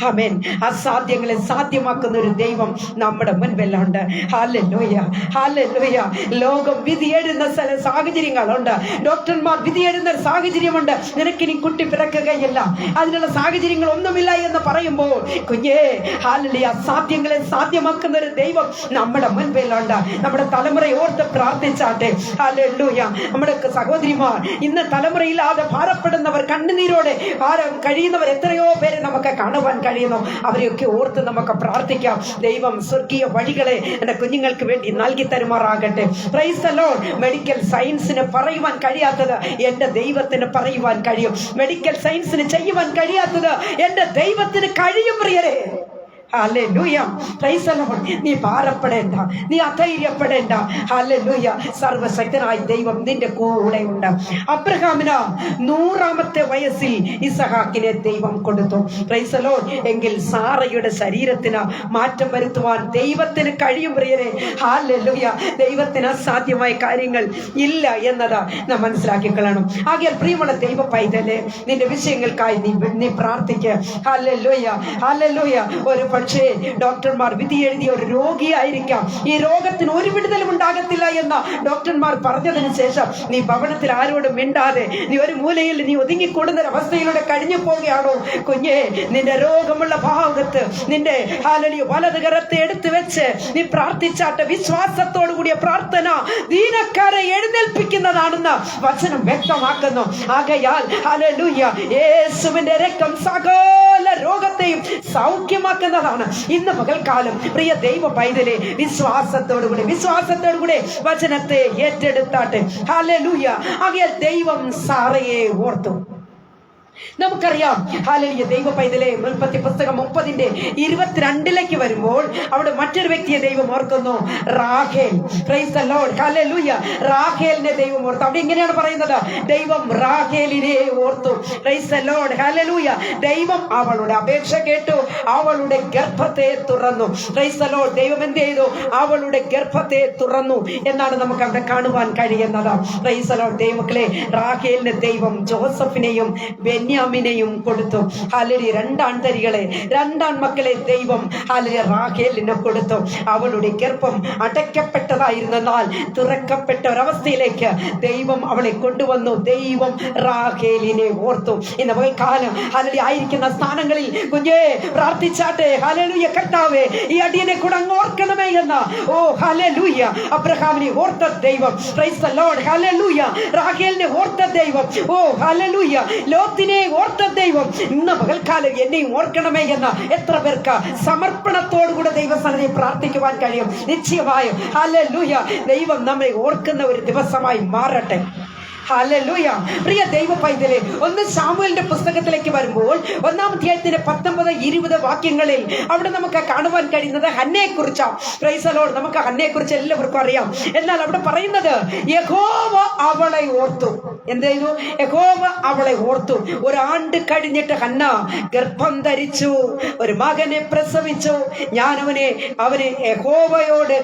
ആമേൻ. അസാധ്യങ്ങളെ സാധ്യമാക്കുന്ന ഒരു ദൈവം നമ്മുടെ മുൻപിലുണ്ട്. Hallelujah, hallelujah. ലോകം വിധിയെഴുന്ന സാഹചര്യങ്ങളുണ്ട്. ഡോക്ടർമാർ വിധിയെഴുന്ന സാഹചര്യമുണ്ട്. നിനക്കിനി കുട്ടി പിറക്കുകയില്ല, അതിനുള്ള സാഹചര്യങ്ങൾ ഒന്നുമില്ല എന്ന് പറയുമ്പോൾ കുഞ്ഞേ, ഹല്ലേലൂയ, അസാധ്യങ്ങളെ സാധ്യമാക്കുന്ന ഒരു ദൈവം നമ്മുടെ മുൻപിലുണ്ട്. നമ്മുടെ തലമുറയെ ഓർത്ത് പ്രാർത്ഥിച്ചാട്ടെ. ഹല്ലേലൂയ. നമ്മുടെ സഹോദരിമാർ, ഇന്ന് തലമുറയില്ലാതെ ഭാരപ്പെടുന്നവർ, കണ്ണുനീരോടെ ഭാരം കഴിയുന്നവർ എത്രയോ പേരെ നമുക്ക് കാണുവാൻ കഴിയുന്നു. അവരെയൊക്കെ ഓർത്ത് നമുക്ക് പ്രാർത്ഥിക്കാം. ദൈവം സ്വർഗീയ വഴികളെ എന്റെ കുഞ്ഞുങ്ങൾക്ക് വേണ്ടി നൽകി തരുമാറാകട്ടെ. Price the Lord. മെഡിക്കൽ സയൻസിന് പറയുവാൻ കഴിയാത്തത് എന്റെ ദൈവത്തിന് പറയുവാൻ കഴിയും. മെഡിക്കൽ സയൻസിന് ചെയ്യുവാൻ കഴിയാത്തത് എന്റെ ദൈവത്തിന് കഴിയും. പ്രിയരെ, ഹല്ലേലൂയ, പ്രൈസ് ദി ലോർഡ്. നീ ഭാരപ്പെടേണ്ട, നീ അധൈര്യപ്പെടേണ്ട. ഹല്ലേലൂയ. സർവശക്തനായ ദൈവം നിന്റെ കൂടെ ഉണ്ട്. അബ്രഹാമിന് 100-ാമത്തെ വയസ്സിൽ ഇസഹാക്കിനെ ദൈവം കൊടുത്തു. Price the Lord. എങ്കിൽ സാറയുടെ ശരീരത്തിന് മാറ്റം വരുത്തുവാൻ ദൈവത്തിന് കഴിയും. പ്രിയരെ, ഹല്ലേലൂയ. ദൈവത്തിന് അസാധ്യമായ കാര്യങ്ങൾ ഇല്ല എന്നത് നാം മനസ്സിലാക്കിക്കൊള്ളണം. ആകയാൽ പ്രിയമുള്ള ദൈവ പൈതലേ, നിന്റെ വിഷയങ്ങൾക്കായി നീ പ്രാർത്ഥിക്കുക. Hallelujah, hallelujah. ഒരു പക്ഷേ ഡോക്ടർമാർ വിധി എഴുതിയ ഒരു രോഗിയായിരിക്കാം, ഈ രോഗത്തിന് ഒരു വിടുതലും ഉണ്ടാകത്തില്ല എന്ന ഡോക്ടർമാർ പറഞ്ഞതിന് ശേഷം നീ ഭവനത്തിൽ ആരോടും മിണ്ടാതെ നീ ഒരു മൂലയിൽ നീ ഒതുങ്ങിക്കൂടുന്ന അവസ്ഥയിലൂടെ കഴിഞ്ഞു പോവുകയാണോ? കുഞ്ഞെ, നിന്റെ രോഗമുള്ള ഭാഗത്ത് നിന്റെ വലത് കരത്തെ എടുത്തു വെച്ച് നീ പ്രാർത്ഥിച്ചാട്ട്. വിശ്വാസത്തോടു കൂടിയ പ്രാർത്ഥന ദീനക്കാരെ എഴുന്നേൽപ്പിക്കുന്നതാണെന്ന് വചനം വ്യക്തമാക്കുന്നു. ആകയാൽ ഹല്ലേലൂയ, യേശുവിന്റെ രക്തം സകല രോഗത്തെയും സൗഖ്യമാക്കുന്നതാണ്. ഇന്ന് പകൽക്കാലം പ്രിയ ദൈവ പൈതലെ, വിശ്വാസത്തോടുകൂടി വചനത്തെ ഏറ്റെടുത്താട്ടെ. ഹല്ലേലൂയ. ആകയാൽ ദൈവം സാറയെ ഓർത്തു. നമുക്കറിയാം ഹല്ലേലൂയ, ദൈവ പൈതലെ, ഉൽപ്പത്തി പുസ്തകം 30:22 വരുമ്പോൾ അവിടെ മറ്റൊരു വ്യക്തിയെ ദൈവം ഓർക്കുന്നു, റാഹേൽ. Praise the Lord. ഹല്ലേലൂയ. റാഹേലിനെ ദൈവം ഓർത്തു. അവിടെ ഇങ്ങനെയാണ് പറയുന്നത്, ദൈവം റാഹേലിനെ ഓർത്തു. Praise the Lord. ഹല്ലേലൂയ. ദൈവം അവളുടെ അപേക്ഷ കേട്ടു, അവളുടെ ഗർഭത്തെ തുറന്നു. Praise the lord. ദൈവം എന്ത് ചെയ്തു? അവളുടെ ഗർഭത്തെ തുറന്നു എന്നാണ് നമുക്ക് അവിടെ കാണുവാൻ കഴിയുന്നത്. Price the Lord. ദൈവമക്കളെ, റാഹേലിന് ദൈവം ജോസഫിനെയും ബെന്യാമിനെയും കൊടുത്തു. ഹല്ലേലൂയ. രണ്ടാൺമക്കളെ ദൈവം ഹല്ലേലൂയ റാഹേലിനെ കൊടുത്തു. അവളുടെ ഗർഭം അടയ്ക്കപ്പെട്ടതായിരുന്നാൽ തുറക്കപ്പെട്ട ഒരവസ്ഥയിലേക്ക് ദൈവം അവളെ കൊണ്ടുവന്നു. ദൈവം റാഹേലിനെ ഓർത്തു. ഇന്ന് പകൽക്കാലം ഹല്ലേലൂയ ആയിരിക്കുന്ന സ്ഥാനങ്ങളിൽ കുഞ്ഞേ പ്രാർത്ഥിച്ചാട്ടെ. ഹല്ലേലൂയ. കർത്താവേ, ഈ അടിയനെ കൂടെ അങ്ങ് ഓർക്കണമേ എന്ന്. ഓ ഹല്ലേലൂയ. അബ്രഹാമിനെ ഓർത്ത ദൈവം. Price the Lord. ഹല്ലേലൂയ. റാഹേലിനെ ഓർത്ത ദൈവം. ഓ ഹല്ലേലൂയ. ലോത്തിനെ ഓർത്ത ദൈവം ഇന്ന് പകൽക്കാലം എന്നെയും ഓർക്കണമേ എന്ന് എത്ര പേർക്ക് സമർപ്പണത്തോടുകൂടെ ദൈവസന്നിധിയിൽ പ്രാർത്ഥിക്കുവാൻ കഴിയും? നിശ്ചയമായും ഹല്ലേലൂയ, ദൈവം നമ്മെ ഓർക്കുന്ന ഒരു ദിവസമായി മാറട്ടെ. ഹല്ലേലൂയ. പ്രിയ ദൈവ പൈതലെ, 1 ശമൂവേലിന്റെ പുസ്തകത്തിലേക്ക് വരുമ്പോൾ 1-ാം അധ്യായത്തിന്റെ 19-20 വാക്യങ്ങളിൽ അവിടെ നമുക്ക് കാണുവാൻ കഴിയുന്നത് ഹന്നയെ കുറിച്ചാണ്. Price the Lord. നമുക്ക് ഹന്നയെ കുറിച്ച് എല്ലാവർക്കും അറിയാം. എന്നാൽ അവിടെ പറയുന്നത് യഹോവ അവളെ ഓർത്തു. എന്ത് ചെയ്തു? യഹോവ അവളെ ഓർത്തു. 1 ആണ്ട് കഴിഞ്ഞിട്ട് ഹന്ന ഗർഭം ധരിച്ചു, ഒരു മകനെ പ്രസവിച്ചു. ഞാൻ അവനെ യഹോവയോട്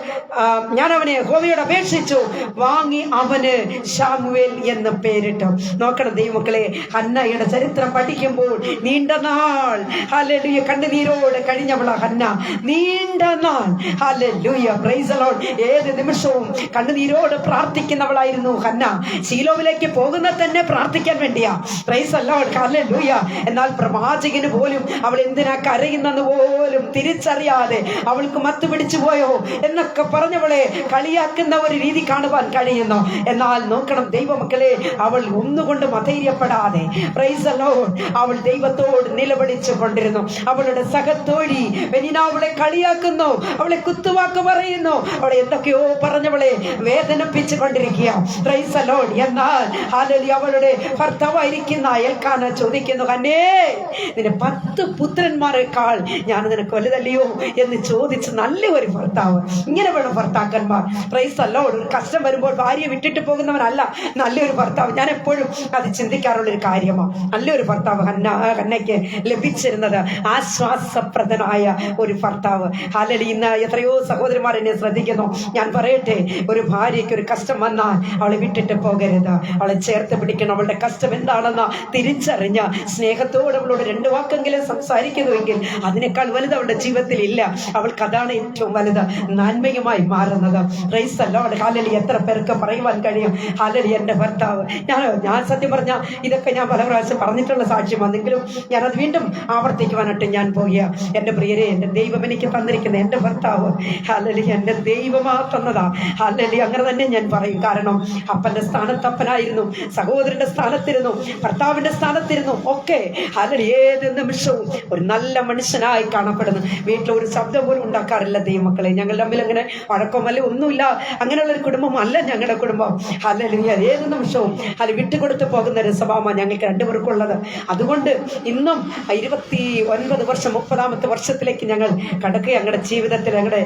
അപേക്ഷിച്ചു, വാങ്ങി അവന് ശമൂവേൽ എന്ന് പേരിട്ടു. നോക്കണം ദൈവമക്കളെ, ഹന്നയുടെ ചരിത്രം പഠിക്കുമ്പോൾ നീണ്ട നാൾ ഹല്ലേലൂയ കണ്ണുനീരോട് കഴിഞ്ഞവളാ ഹന്ന. നീണ്ട നാൾ ഹല്ലേലൂയ. Praise the Lord. ഏത് നിമിഷവും കണ്ണുനീരോട് പ്രാർത്ഥിക്കുന്നവളായിരുന്നു ഹന്ന. ശീലോവിലേക്ക് പോകുന്ന തന്നെ പ്രാർത്ഥിക്കാൻ വേണ്ടിയാ. Price the Lord. ഹല്ലേലൂയ. എന്നാൽ പ്രവാചകന് പോലും അവൾ എന്തിനാ കരയുന്നെന്ന് പോലും തിരിച്ചറിയാതെ അവൾക്ക് മത്ത് പിടിച്ചു പോയോ എന്നൊക്കെ പറഞ്ഞവളെ കളിയാക്കുന്ന ഒരു രീതി കാണുവാൻ കഴിയുന്നു. എന്നാൽ നോക്കണം ദൈവമക്കളെ, അവൾ ഒന്നുകൊണ്ടും അധൈര്യപ്പെടാതെ പ്രൈസ് ദി ലോർഡ് അവൾ ദൈവത്തോട് നിലവിളിച്ചു കൊണ്ടിരുന്നു. അവളുടെ സഹത്തോഴി പെനിന അവളെ കളിയാക്കുന്നു, അവളെ കുത്തുവാക്ക് പറയുന്നു, അവളെ എന്തൊക്കെയോ പറഞ്ഞവളെ വേദനിപ്പിച്ചു കൊണ്ടിരിക്കുക. Price the Lord. എന്നാൽ ഹല്ലേലൂയ, അവളുടെ ഭർത്താവായിരിക്കുന്ന എൽക്കാന ചോദിക്കുന്നു, ഹന്നേ, നിന്റെ 10 പുത്രന്മാരെക്കാൾ ഞാൻ നിനക്ക് വലുതല്ലയോ എന്ന് ചോദിച്ച് നല്ല ഒരു ഭർത്താവ്. ഇങ്ങനെ വേണം ഭർത്താക്കന്മാർ. Price the Lord. ഒരു കഷ്ടം വരുമ്പോൾ ഭാര്യയെ വിട്ടിട്ട് പോകുന്നവനല്ല നല്ലൊരു ഭർത്താവ്. ഞാൻ എപ്പോഴും അത് ചിന്തിക്കാറുള്ളൊരു കാര്യമാണ്. നല്ലൊരു ഭർത്താവ് ഹന്നയ്ക്ക് ലഭിച്ചിരുന്നത് ആശ്വാസപ്രദനായ ഒരു ഭർത്താവ്. ഹല്ലേലൂയ. ഇന്ന് എത്രയോ സഹോദരിമാർ എന്നെ ശ്രദ്ധിക്കുന്നു. ഞാൻ പറയട്ടെ, ഒരു ഭാര്യയ്ക്ക് ഒരു കഷ്ടം വന്നാൽ അവളെ വിട്ടിട്ട് പോകരുത്. അവളെ ചേർത്ത് പിടിക്കണം. അവളുടെ കഷ്ടം എന്താണെന്ന് തിരിച്ചറിഞ്ഞ് സ്നേഹത്തോടെ അവളോട് 2 വാക്കെങ്കിലും സംസാരിക്കുന്നുവെങ്കിൽ അതിനേക്കാൾ വലുത് അവളുടെ ജീവിതത്തിൽ ഇല്ല. അവൾക്ക് അതാണ് ഏറ്റവും വലുത്, നന്മയുമായി മാറുന്നത്. Price the Lord. ഹല്ലേലൂയ. എത്ര പേർക്ക് പറയുവാൻ കഴിയും, ഹല്ലേലൂയ, എൻ്റെ ഭർത്താവ്. ഞാൻ സത്യം പറഞ്ഞാൽ ഇതൊക്കെ ഞാൻ പല പ്രാവശ്യം പറഞ്ഞിട്ടുള്ള സാക്ഷ്യമാണെങ്കിലും ഞാനത് വീണ്ടും ആവർത്തിക്കുവാനായിട്ട് ഞാൻ പോകുക. എൻ്റെ പ്രിയരെ, എൻ്റെ ദൈവം എനിക്ക് തന്നിരിക്കുന്ന എൻ്റെ ഭർത്താവ് ഹല്ലേലൂയ എൻ്റെ ദൈവമാ തന്നതാ. ഹല്ലേലൂയ. അങ്ങനെ തന്നെ ഞാൻ പറയും. കാരണം അപ്പൻ്റെ സ്ഥാനത്ത് അപ്പനായിരുന്നു, സഹോദരന്റെ സ്ഥാനത്തിരുന്നു, ഭർത്താവിന്റെ സ്ഥാനത്തിരുന്നു ഒക്കെ. ഹല്ലേലൂയ. ഏത് നിമിഷവും ഒരു നല്ല മനുഷ്യനായി കാണപ്പെടുന്നു. വീട്ടിൽ ഒരു ശബ്ദം പോലും ഉണ്ടാക്കാറില്ല ദൈവമക്കളെ. ഞങ്ങൾ തമ്മിൽ അങ്ങനെ വഴക്കമല്ല ഒന്നുമില്ല. അങ്ങനെയുള്ള ഒരു കുടുംബമല്ല ഞങ്ങളുടെ കുടുംബം. ഹല്ലേലൂയ. ഏത് നിമിഷവും അത് വിട്ടുകൊടുത്ത് പോകുന്ന ഒരു സ്വഭാവമാണ് ഞങ്ങൾക്ക് 2 പേർക്കുള്ളത്. അതുകൊണ്ട് ഇന്നും 29 വർഷം 30ാമത്തെ വർഷത്തിലേക്ക് ഞങ്ങൾ കടക്കുക. ഞങ്ങളുടെ ജീവിതത്തിൽ ഞങ്ങളുടെ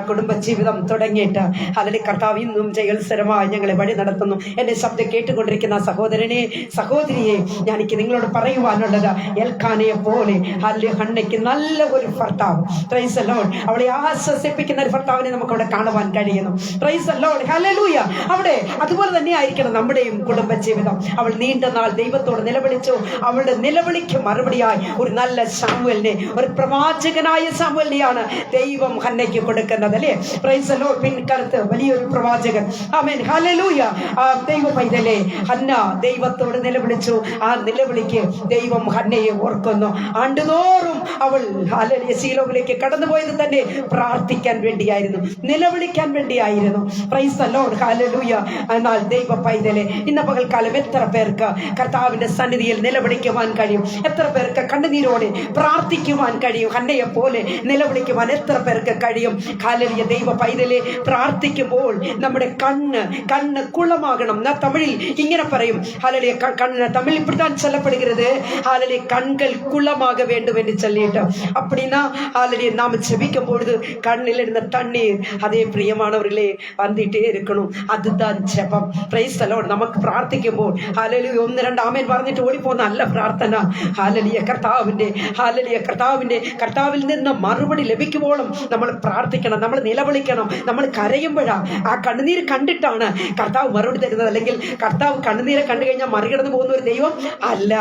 കുടുംബ ജീവിതം തുടങ്ങിയിട്ട് അതിലെ കർത്താവ് ഇന്നും ജയോത്സരമായി ഞങ്ങളെ വഴി നടത്തുന്നു. എന്റെ ശബ്ദം കേട്ടുകൊണ്ടിരിക്കുന്ന സഹോദരനെ, സഹോദരിയെ, എനിക്ക് നിങ്ങളോട് പറയുവാനുള്ളത്, എൽക്കാനയെ പോലെ ഹന്നയ്ക്ക് നല്ല ഒരു ഭർത്താവ്. Price the Lord. അവളെ ആശ്വസിപ്പിക്കുന്ന ഒരു ഭർത്താവിനെ നമുക്ക് അവിടെ കാണുവാൻ കഴിയുന്നു. Price the Lord. ഹല്ലേലൂയ. അവിടെ അതുപോലെ തന്നെ ആയിരിക്കണം നമ്മുടെ അവളുടെയും കുടുംബ ജീവിതം. അവൾ നീണ്ട നാൾ ദൈവത്തോട് നിലവിളിച്ചു. അവളുടെ നിലവിളിക്ക് മറുപടിയായി ഒരു നല്ല സാമുവേലിനെ, ഒരു പ്രവാചകനായ സാമുവേലിനെയാണ് ദൈവം ഹന്നയ്ക്ക് കൊടുക്കുന്നത്, അല്ലേ? Price the Lord. പിൻകാലത്ത് വലിയൊരു പ്രവാചകൻ. ആമേൻ, ഹല്ലേലൂയ. ദൈവ പൈതലേ, ഹന്ന ദൈവത്തോട് നിലവിളിച്ചു. ആ നിലവിളിക്ക് ദൈവം ഹന്നയെ ഓർക്കുന്നു. ആണ്ടുതോറും അവൾ ഹല്ലേലൂയ ശീലോവിലേക്ക് കടന്നുപോയത് തന്നെ പ്രാർത്ഥിക്കാൻ വേണ്ടിയായിരുന്നു, നിലവിളിക്കാൻ വേണ്ടിയായിരുന്നു. Price the Lord, hallelujah. എന്നാൽ ദൈവ പൈതലേ, ഇന്ന് പകൽക്കാലം എത്ര പേർക്ക് കർത്താവിന്റെ സന്നിധിയിൽ നിലവിളിക്കുവാൻ കഴിയും? എത്ര പേർക്ക് കണ്ണുനീരോടെ പ്രാർത്ഥിക്കുവാൻ കഴിയും? ഹന്നയെ പോലെ നിലവിളിക്കുവാൻ എത്ര പേർക്ക് കഴിയും? ഹല്ലേലൂയ. ദൈവ പൈതലേ, പ്രാർത്ഥിക്കുമ്പോൾ നമ്മുടെ കണ്ണ് കുളമാകണം. തമിഴിൽ ഇങ്ങനെ പറയും, ഹല്ലേലൂയ, തമിഴ് இப்படித்தான் சொல்லப்படுகிறது, ஹல்லேலூயா, கண்கள் குளமாக வேண்டும் என்று சொல்லிட்டு. அப்படின்னா ஹல்லேலூயா, நாம ஜெபிக்கும் பொழுது கண்ணில் இருந்த தண்ணீர் அதே பிரியமானவர்களே வந்துட்டே இருக்கணும். அதுதான் ஜெபம். Price the Lord. നമുക്ക് പ്രാർത്ഥിക്കുമ്പോൾ ഹല്ലേലൂയ 1-2 ആമേൻ പറഞ്ഞിട്ട് ഓടിപ്പോകുന്ന അല്ല പ്രാർത്ഥന. ഹല്ലേലൂയ, കർത്താവിൽ നിന്ന് മറുപടി ലഭിക്കുമ്പോഴും നമ്മൾ പ്രാർത്ഥിക്കണം, നമ്മൾ നിലവിളിക്കണം. നമ്മൾ കരയുമ്പോഴാണ്, ആ കണ്ണുനീര് കണ്ടിട്ടാണ് കർത്താവ് മറുപടി തരുന്നത്. അല്ലെങ്കിൽ കർത്താവ് കണ്ണുനീരെ കണ്ടു കഴിഞ്ഞാൽ മറികടന്നു പോകുന്ന ഒരു ദൈവം അല്ല.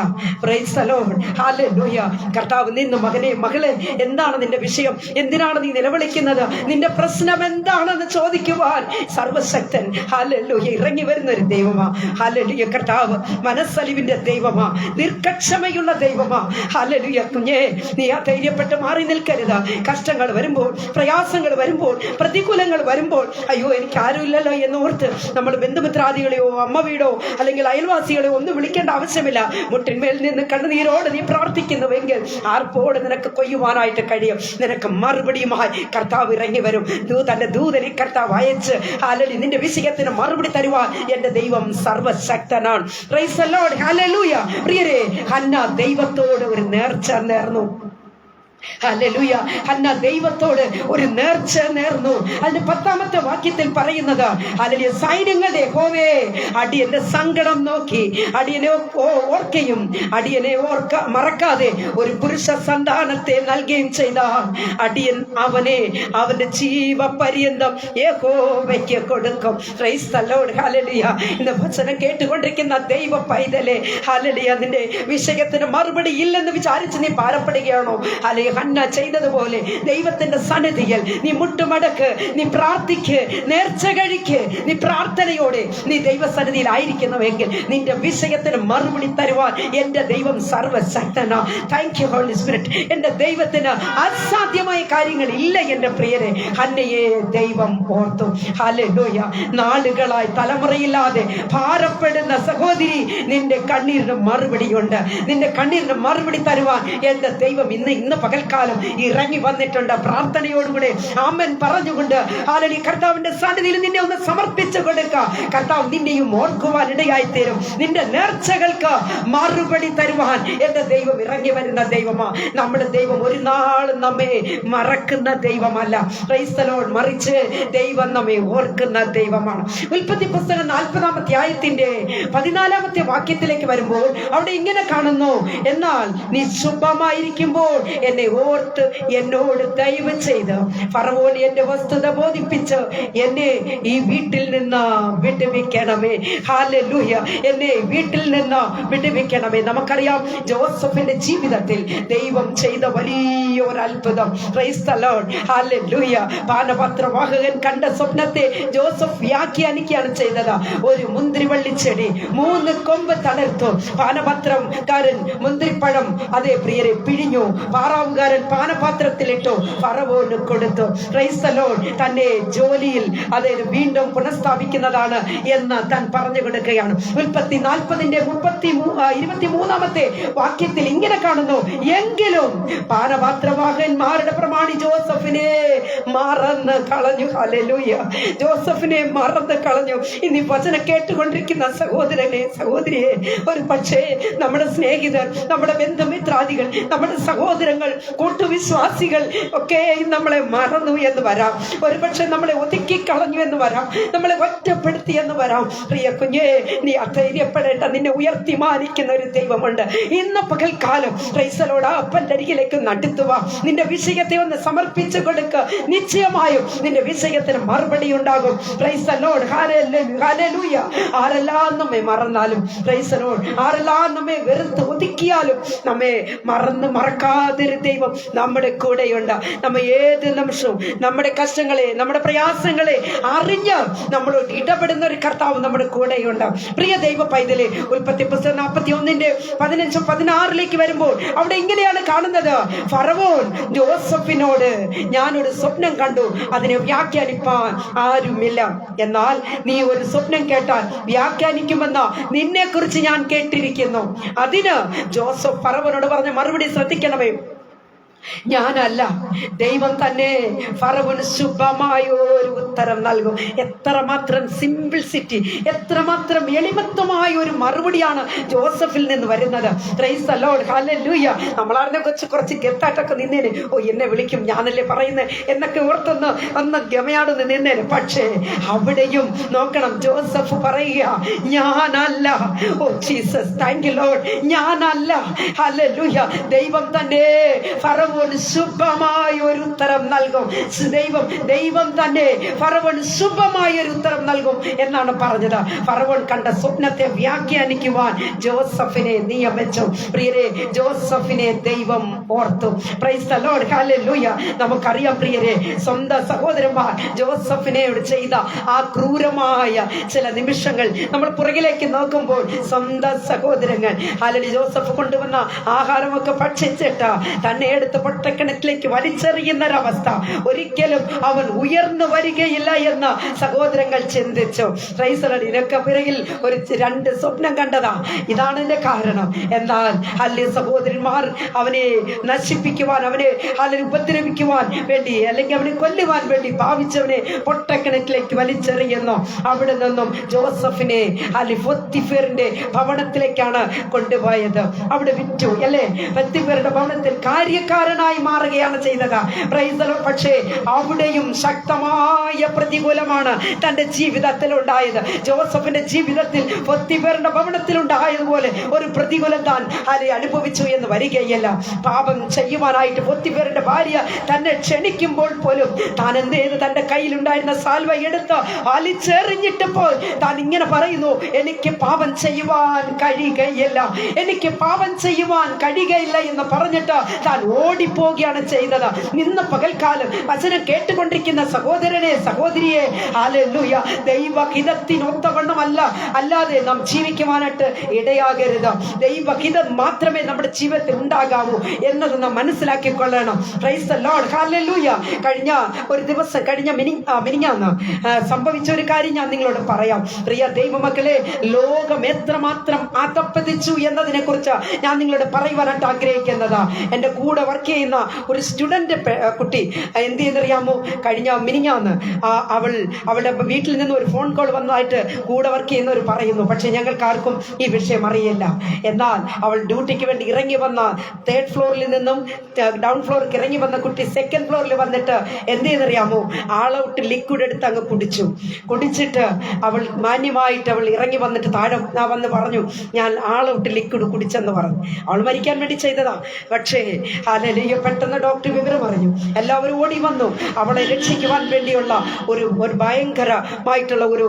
Price the Lord, hallelujah. കർത്താവ് നിന്ന്, മകനെ, മകളെ, എന്താണ് നിന്റെ വിഷയം? എന്തിനാണ് നീ നിലവിളിക്കുന്നത്? നിന്റെ പ്രശ്നം എന്താണെന്ന് ചോദിക്കുവാൻ സർവശക്തൻ ഹല്ലേലൂയ ഇറങ്ങി വരുന്ന ഒരു ദൈവമാ. ഹല്ലേലൂയ. കർത്താവ് മനസ്സലിവിന്റെ ദൈവമാ, ദീർഘക്ഷമയുള്ള ദൈവമാ. ഹല്ലേലൂയ. കുഞ്ഞേ, നീ ധൈര്യപ്പെട്ട് മാറി നിൽക്കരുത്. കഷ്ടങ്ങൾ വരുമ്പോൾ, പ്രയാസങ്ങൾ വരുമ്പോൾ, പ്രതികൂലങ്ങൾ വരുമ്പോൾ, അയ്യോ എനിക്ക് ആരുമില്ലല്ലോ എന്നോർത്ത് നമ്മൾ ബന്ധുമിത്രാദികളെയോ അമ്മ വീടോ അല്ലെങ്കിൽ അയൽവാസികളെയോ ഒന്നും വിളിക്കേണ്ട ആവശ്യമില്ല. മുട്ടിന്മേൽ നിന്ന് കണ്ണുനീരോട് നീ പ്രാർത്ഥിക്കുന്നുവെങ്കിൽ ആർപ്പോട് നിനക്ക് കൊയ്യുവാനായിട്ട് കഴിയും. നിനക്ക് മറുപടിയുമായി കർത്താവ് ഇറങ്ങി വരും. തന്റെ ദൂതനെ കർത്താവ് അയച്ച് ഹല്ലേലൂയ നിന്റെ വിഷയത്തിന് മറുപടി തരുവാൻ എന്റെ ദൈവം സർവശക്തനാണ്. പ്രൈസ് ദി ലോർഡ്, ഹല്ലേലൂയ. പ്രിയരെ, ഹന്ന ദൈവത്തോട് ഒരു നേർച്ച നേർന്നു. ഹല്ലേലൂയ. ഹന്ന ദൈവത്തോട് ഒരു നേർച്ച നേർന്നു. അതിന്റെ 10-ാമത്തെ വാക്യത്തിൽ പറയുന്നത്, ഹല്ലേലൂയ, സൈന്യങ്ങളുടെ യഹോവേ, അടിയന്റെ സങ്കടം നോക്കി അടിയനെ ഓർക്കുകയും അടിയനെ മറക്കാതെ ഒരു പുരുഷ സന്താനത്തെ നൽകുകയും ചെയ്ത അടിയൻ അവന്റെ ജീവപര്യന്തം യഹോവയ്ക്ക് കൊടുക്കും. Price the Lord, hallelujah. ഇന്ന് വചനം കേട്ടുകൊണ്ടിരിക്കുന്ന ദൈവ പൈതലേ, ഹല്ലേലൂയ, നിന്റെ വിഷയത്തിന് മറുപടി ഇല്ലെന്ന് വിചാരിച്ച് നീ ഭാരപ്പെടുകയാണോ? ഹല്ലേലൂയ. ഹന്ന ചെയ്തതുപോലെ ദൈവത്തിന്റെ സന്നിധിയിൽ നീ മുട്ടുമടക്ക്, നീ പ്രാർത്ഥിക്ക്, നേർച്ച കഴിക്ക്. നീ പ്രാർത്ഥനയോടെ നീ ദൈവസന്നിധിയിൽ ആയിരിക്കുന്നുവെങ്കിൽ നിന്റെ വിഷയത്തിന് മറുപടി തരുവാൻ എന്റെ ദൈവം സർവശക്തനാ. Thank you holy spirit. എന്റെ ദൈവത്തിന് അസാധ്യമായ കാര്യങ്ങൾ ഇല്ല. എന്റെ പ്രിയരെ, ഹന്നയെ ദൈവം ഓർത്തു. ഹല്ലേലൂയ. നാളുകളായി തലമുറയില്ലാതെ ഭാരപ്പെടുന്ന സഹോദരി, നിന്റെ കണ്ണീരിന് മറുപടിയുണ്ട്. നിന്റെ കണ്ണീരിന് മറുപടി തരുവാൻ എന്റെ ദൈവം ഇന്ന് പകൽക്കാലം ഇറങ്ങി വന്നിട്ടുണ്ട്. പ്രാർത്ഥനയോടുകൂടെ ആമേൻ പറഞ്ഞുകൊണ്ട് ഹല്ലേലൂയ കർത്താവിന്റെ സന്നിധിയിൽ നിന്നെ ഒന്ന് സമർപ്പിച്ചു കൊടുക്കുക. കർത്താവ് നിന്നെയും ഓർക്കുവാൻ ഇടയായി തീരും. നിന്റെ നേർച്ചകൾക്ക് മറുപടി തരുവാൻ എന്റെ ദൈവം ഇറങ്ങി വരുന്ന ദൈവമാ. നമ്മുടെ ദൈവം ഒരു നാളും നമ്മെ മറക്കുന്ന ദൈവമല്ല. Price the Lord. മറിച്ച് ദൈവം നമ്മെ ഓർക്കുന്ന ദൈവമാണ്. ഉൽപ്പത്തി പുസ്തകം 40-ാമത്തെ അധ്യായത്തിന്റെ 14-ാമത്തെ വാക്യത്തിലേക്ക് വരുമ്പോൾ അവിടെ ഇങ്ങനെ കാണുന്നു, എന്നാൽ നീ ശുഭമായിരിക്കുമ്പോൾ എന്നെ ഓർത്ത് എന്നോട് ദയവ് ചെയ്ത് ഫറവോൻ എന്റെ വസ്തുത ബോധിപ്പിച്ച് എന്നെ ഈ വീട്ടിൽ നിന്ന് വിടുവിക്കണമേ. ഹല്ലേലൂയ. എന്നെ വീട്ടിൽ നിന്ന് വിടുവിക്കണമേ. നമുക്കറിയാം ജോസഫിന്റെ ജീവിതത്തിൽ ദൈവം ചെയ്ത വലിയ ഒരു അത്ഭുതം. പ്രൈസ് ദി ലോർഡ്, ഹല്ലേലൂയ. പാനപാത്രവാഹകൻ കണ്ട സ്വപ്നത്തെ ജോസഫ് വ്യാഖ്യാനിക്കുകയാണ് ചെയ്തത്. ഒരു മുന്തിരിവള്ളിച്ചെടി 3 കൊമ്പ് തളർത്തു. പാനപാത്രക്കാരൻ മുന്തിരിപ്പഴം അതേ പ്രിയരെ പിഴിഞ്ഞു. പാറാവുകാരൻ പാനപാത്രത്തിലിട്ടു, ഫറവോന് കൊടുത്തു. Price the Lord. തന്നെ ജോലിയിൽ അതേ വീണ്ടും പുനഃസ്ഥാപിക്കുന്നതാണ് എന്ന് താൻ പറഞ്ഞു കൊടുക്കുകയാണ്. ഉൽപ്പത്തി 40-ന്റെ 23-ാമത്തെ വാക്യത്തിൽ ഇങ്ങനെ കാണുന്നു, എങ്കിലും പാനപാത്രവാഹകന്മാരുടെ പ്രമാണി ജോസഫിനെ മറന്ന് കളഞ്ഞു. ഹല്ലേലൂയ. ജോസഫിനെ മറന്ന് കളഞ്ഞു. ഇനി വചനം കേട്ടുകൊണ്ടിരിക്കുന്ന സഹോദരനെ, സഹോദരിയെ, ഒരു പക്ഷേ നമ്മുടെ സ്നേഹിതർ, നമ്മുടെ ബന്ധുമിത്രാദികൾ, നമ്മുടെ സഹോദരങ്ങൾ കൂട്ടുവിശ്വാസികൾ ഒക്കെയും നമ്മളെ മറന്നു എന്ന് വരാം, ഒരുപക്ഷെ നമ്മളെ ഒതുക്കിക്കളഞ്ഞു എന്ന് വരാം, നമ്മളെ ഒറ്റപ്പെടുത്തി എന്ന് വരാം. പ്രിയ കുഞ്ഞേ, നീ അധൈര്യപ്പെടേണ്ട. നിന്നെ ഉയർത്തി മാനിക്കുന്ന ഒരു ദൈവമുണ്ട്. ഇന്ന് പകൽക്കാലം ക്രൈസ്തലോട് അപ്പന്റെ അരികിലേക്ക് നടത്തുക. നിന്റെ വിഷയത്തെ ഒന്ന് സമർപ്പിച്ചു കൊടുക്കുക. നിശ്ചയമായും നിന്റെ വിഷയത്തിന് മറുപടി ഉണ്ടാകും. Price the Lord. ഹല്ലേലൂയ. ആരെല്ലാം നമ്മെ മറന്നാലും, പ്രൈസ് ദി ലോർഡ്, ആരെല്ലാം നമ്മെ വെറുത്ത് ഒതുക്കിയാലും നമ്മെ മറക്കാതൊരു ദൈവം നമ്മുടെ കൂടെയുണ്ട്. നമ്മ ഏത് നിമിഷവും നമ്മുടെ കഷ്ടങ്ങളെ, നമ്മുടെ പ്രയാസങ്ങളെ അറിഞ്ഞ് നമ്മളോട് ഇടപെടുന്ന ഒരു കർത്താവ് നമ്മുടെ കൂടെയുണ്ട്. പ്രിയ ദൈവ പൈതലെ, ഉൽപ്പത്തി പുസ്തകം 41:15-16 വരുമ്പോൾ അവിടെ ഇങ്ങനെയാണ് കാണുന്നത്. ഫറവോൻ ജോസഫിനോട്, ഞാനൊരു സ്വപ്നം കണ്ടു, അതിനെ വ്യാഖ്യാനിപ്പാൻ ആരുമില്ല. എന്നാൽ നീ ഒരു സ്വപ്നം കേട്ടാൽ വ്യാഖ്യാനിക്കുമെന്ന് നിന്നെ കുറിച്ച് ഞാൻ കേട്ടിരിക്കുന്നു. അതിന് ജോസഫ് ഫറവോനോട് പറഞ്ഞ മറുപടി ശ്രദ്ധിക്കണമേ. ഞാനല്ല, ദൈവം തന്നെ ഫറവോന് ശുഭമായ ഒരു ഉത്തരം നൽകും. എത്രമാത്രം സിംപിൾസിറ്റി, എത്രമാത്രം എളിമത്വമായ ഒരു മറുപടിയാണ് ജോസഫിൽ നിന്ന് വരുന്നത്. Price the Lord. ഹല്ലേലൂയ. നമ്മളാറിനെ കുറച്ച് ഗെത്തായിട്ടൊക്കെ നിന്നേനെ. എന്നെ വിളിക്കും, ഞാനല്ലേ പറയുന്നത് എന്നൊക്കെ ഓർത്തൊന്ന് അന്ന് ഗമയാടുന്ന് നിന്നേനെ. പക്ഷേ അവിടെയും നോക്കണം, ജോസഫ് പറയുക, ഞാനല്ല. Jesus, thank U Lord. ഞാനല്ല. ഹല്ലേലൂയ. ദൈവം തന്നെ ഫറവോന് ശുഭമായ ഒരു ഉത്തരം നൽകും. ദൈവം തന്നെ ഫറവോന് ശുഭമായ ഒരു ഉത്തരം നൽകും എന്നാണ് പറഞ്ഞത്. ഫറവോൻ കണ്ട സ്വപ്നത്തെ വ്യാഖ്യാനിക്കുവാൻ ജോസഫിനെ നിയമിച്ചു. പ്രിയരെ, ജോസഫിനെ ദൈവം ഓർത്തു. Praise the Lord. ഹല്ലേലൂയ. നമുക്കറിയാം പ്രിയരെ, സ്വന്തം സഹോദരന്മാർ ജോസഫിനോട് ചെയ്ത ആ ക്രൂരമായ ചില നിമിഷങ്ങൾ നമ്മൾ പുറകിലേക്ക് നോക്കുമ്പോൾ, സ്വന്തം സഹോദരങ്ങൾ ഹല്ലേലൂയ ജോസഫ് കൊണ്ടുവന്ന ആഹാരമൊക്കെ ഭക്ഷിച്ചിട്ട് തന്നെ എടുത്ത് പൊട്ടക്കിണറ്റിലേക്ക് വലിച്ചെറിയുന്നൊരവസ്ഥ, ഒരിക്കലും അവൻ ഉയർന്നു വരികയില്ല എന്ന് സഹോദരങ്ങൾ ചിന്തിച്ചു. ഇതിനൊക്കെ പിറകിൽ ഒരു 2 സ്വപ്നം കണ്ടതാ. ഇതാണ് ഇതിന്റെ കാരണം. എന്നാൽ അല്ലെ സഹോദരന്മാർ അവനെ നശിപ്പിക്കുവാൻ, അവനെ ഉപദ്രവിക്കുവാൻ വേണ്ടി, അല്ലെങ്കിൽ അവനെ കൊല്ലുവാൻ വേണ്ടി ഭാവിച്ചവനെ പൊട്ടക്കിണറ്റിലേക്ക് വലിച്ചെറിയുന്നു. അവിടെ നിന്നും ജോസഫിനെ പൊത്തിഫേറിന്റെ ഭവനത്തിലേക്കാണ് കൊണ്ടുപോയത്. അവിടെ വിറ്റു, അല്ലെ? പൊത്തിഫേറിന്റെ ഭവനത്തിൽ കാര്യക്കാരനായി മാറുകയാണ് ചെയ്തത്. Price the Lord. പക്ഷേ അവിടെയും ശക്തമായ പ്രതികൂലമാണ് തന്റെ ജീവിതത്തിൽ ഉണ്ടായത്. ജോസഫിന്റെ ജീവിതത്തിൽ പൊത്തിഫേറിന്റെ ഭവനത്തിൽ ഉണ്ടായതുപോലെ ഒരു പ്രതികൂലം താൻ അനുഭവിച്ചു എന്ന് വരികയില്ല. പാപം ചെയ്യുവാനായിട്ട് പൊത്തിഫേറിന്റെ ഭാര്യ തന്നെ ക്ഷണിക്കുമ്പോൾ പോലും താൻ എന്ത് ചെയ്ത്, തന്റെ കയ്യിലുണ്ടായിരുന്ന സാൽവ എടുത്ത് വലിച്ചെറിഞ്ഞിട്ടപ്പോൾ താൻ ഇങ്ങനെ പറയുന്നു, എനിക്ക് പാപം ചെയ്യുവാൻ കഴിയുകയില്ല, എനിക്ക് പാപം ചെയ്യുവാൻ കഴിയുകയില്ല എന്ന് പറഞ്ഞിട്ട് താൻ ഓടിപ്പോവുകയാണ് ചെയ്തത്. ഇന്ന് പകൽക്കാലം വചനം കേട്ടുകൊണ്ടിരിക്കുന്ന സഹോദരനെ, സഹോദരിയെ, ഹല്ലേലൂയ, ദൈവഹിതത്തിനൊത്തവണ്ണമല്ല അല്ലാതെ നാം ജീവിക്കുവാനായിട്ട് ഇടയാകരുത്. ദൈവഹിതം മാത്രമേ നമ്മുടെ ജീവിതത്തിൽ ഉണ്ടാകാവൂ എന്നത് നാം മനസ്സിലാക്കിക്കൊള്ളണം. Praise the Lord. ഹല്ലേലൂയ. കഴിഞ്ഞ ഒരു ദിവസം, കഴിഞ്ഞ മിനിഞ്ഞാന്ന് സംഭവിച്ച ഒരു കാര്യം ഞാൻ നിങ്ങളോട് പറയാം. പ്രിയ ദൈവമക്കളെ, ലോകം എത്രമാത്രം അധപ്പതിച്ചു എന്നതിനെ കുറിച്ച് ഞാൻ നിങ്ങളോട് പറയുവാനായിട്ട് ആഗ്രഹിക്കുന്നതാ. എൻ്റെ കൂടെ വർക്ക് ചെയ്യുന്ന ഒരു സ്റ്റുഡന്റ് കുട്ടി എന്ത് ചെയ്യുന്നറിയാമോ? കഴിഞ്ഞ മിനിഞ്ഞാന്ന് അവളുടെ വീട്ടിൽ നിന്ന് ഒരു ഫോൺ കോൾ വന്നതായിട്ട് കൂടെ വർക്ക് ചെയ്യുന്നവർ പറയുന്നു. പക്ഷെ ഞങ്ങൾക്ക് ആർക്കും ഈ വിഷയം അറിയില്ല. എന്നാൽ അവൾ ഡ്യൂട്ടിക്ക് വേണ്ടി ഇറങ്ങി വന്ന 3rd ഫ്ലോറിൽ നിന്നും ഡൗൺ ഫ്ലോറിൽ ഇറങ്ങി വന്ന കുട്ടി 2nd ഫ്ലോറിൽ വന്നിട്ട് എന്ത് ചെയ്യുന്നറിയാമോ? ആളൗട്ട് ലിക്വിഡ് എടുത്ത് അങ്ങ് കുടിച്ചിട്ട് അവൾ മാന്യമായിട്ട് അവൾ ഇറങ്ങി വന്നിട്ട് താഴെ വന്ന് പറഞ്ഞു, ഞാൻ ആളൗട്ട് ലിക്വിഡ് കുടിച്ചെന്ന് പറഞ്ഞു. അവൾ മരിക്കാൻ വേണ്ടി ചെയ്തതാ. പക്ഷേ ഹല്ലേലൂയ, പെട്ടെന്ന് ഡോക്ടർ വിവരം പറഞ്ഞു. എല്ലാവരും ഓടി വന്നു. അവളെ രക്ഷിക്കുവാൻ വേണ്ടിയുള്ള ഒരു ഭയങ്കരമായിട്ടുള്ള ഒരു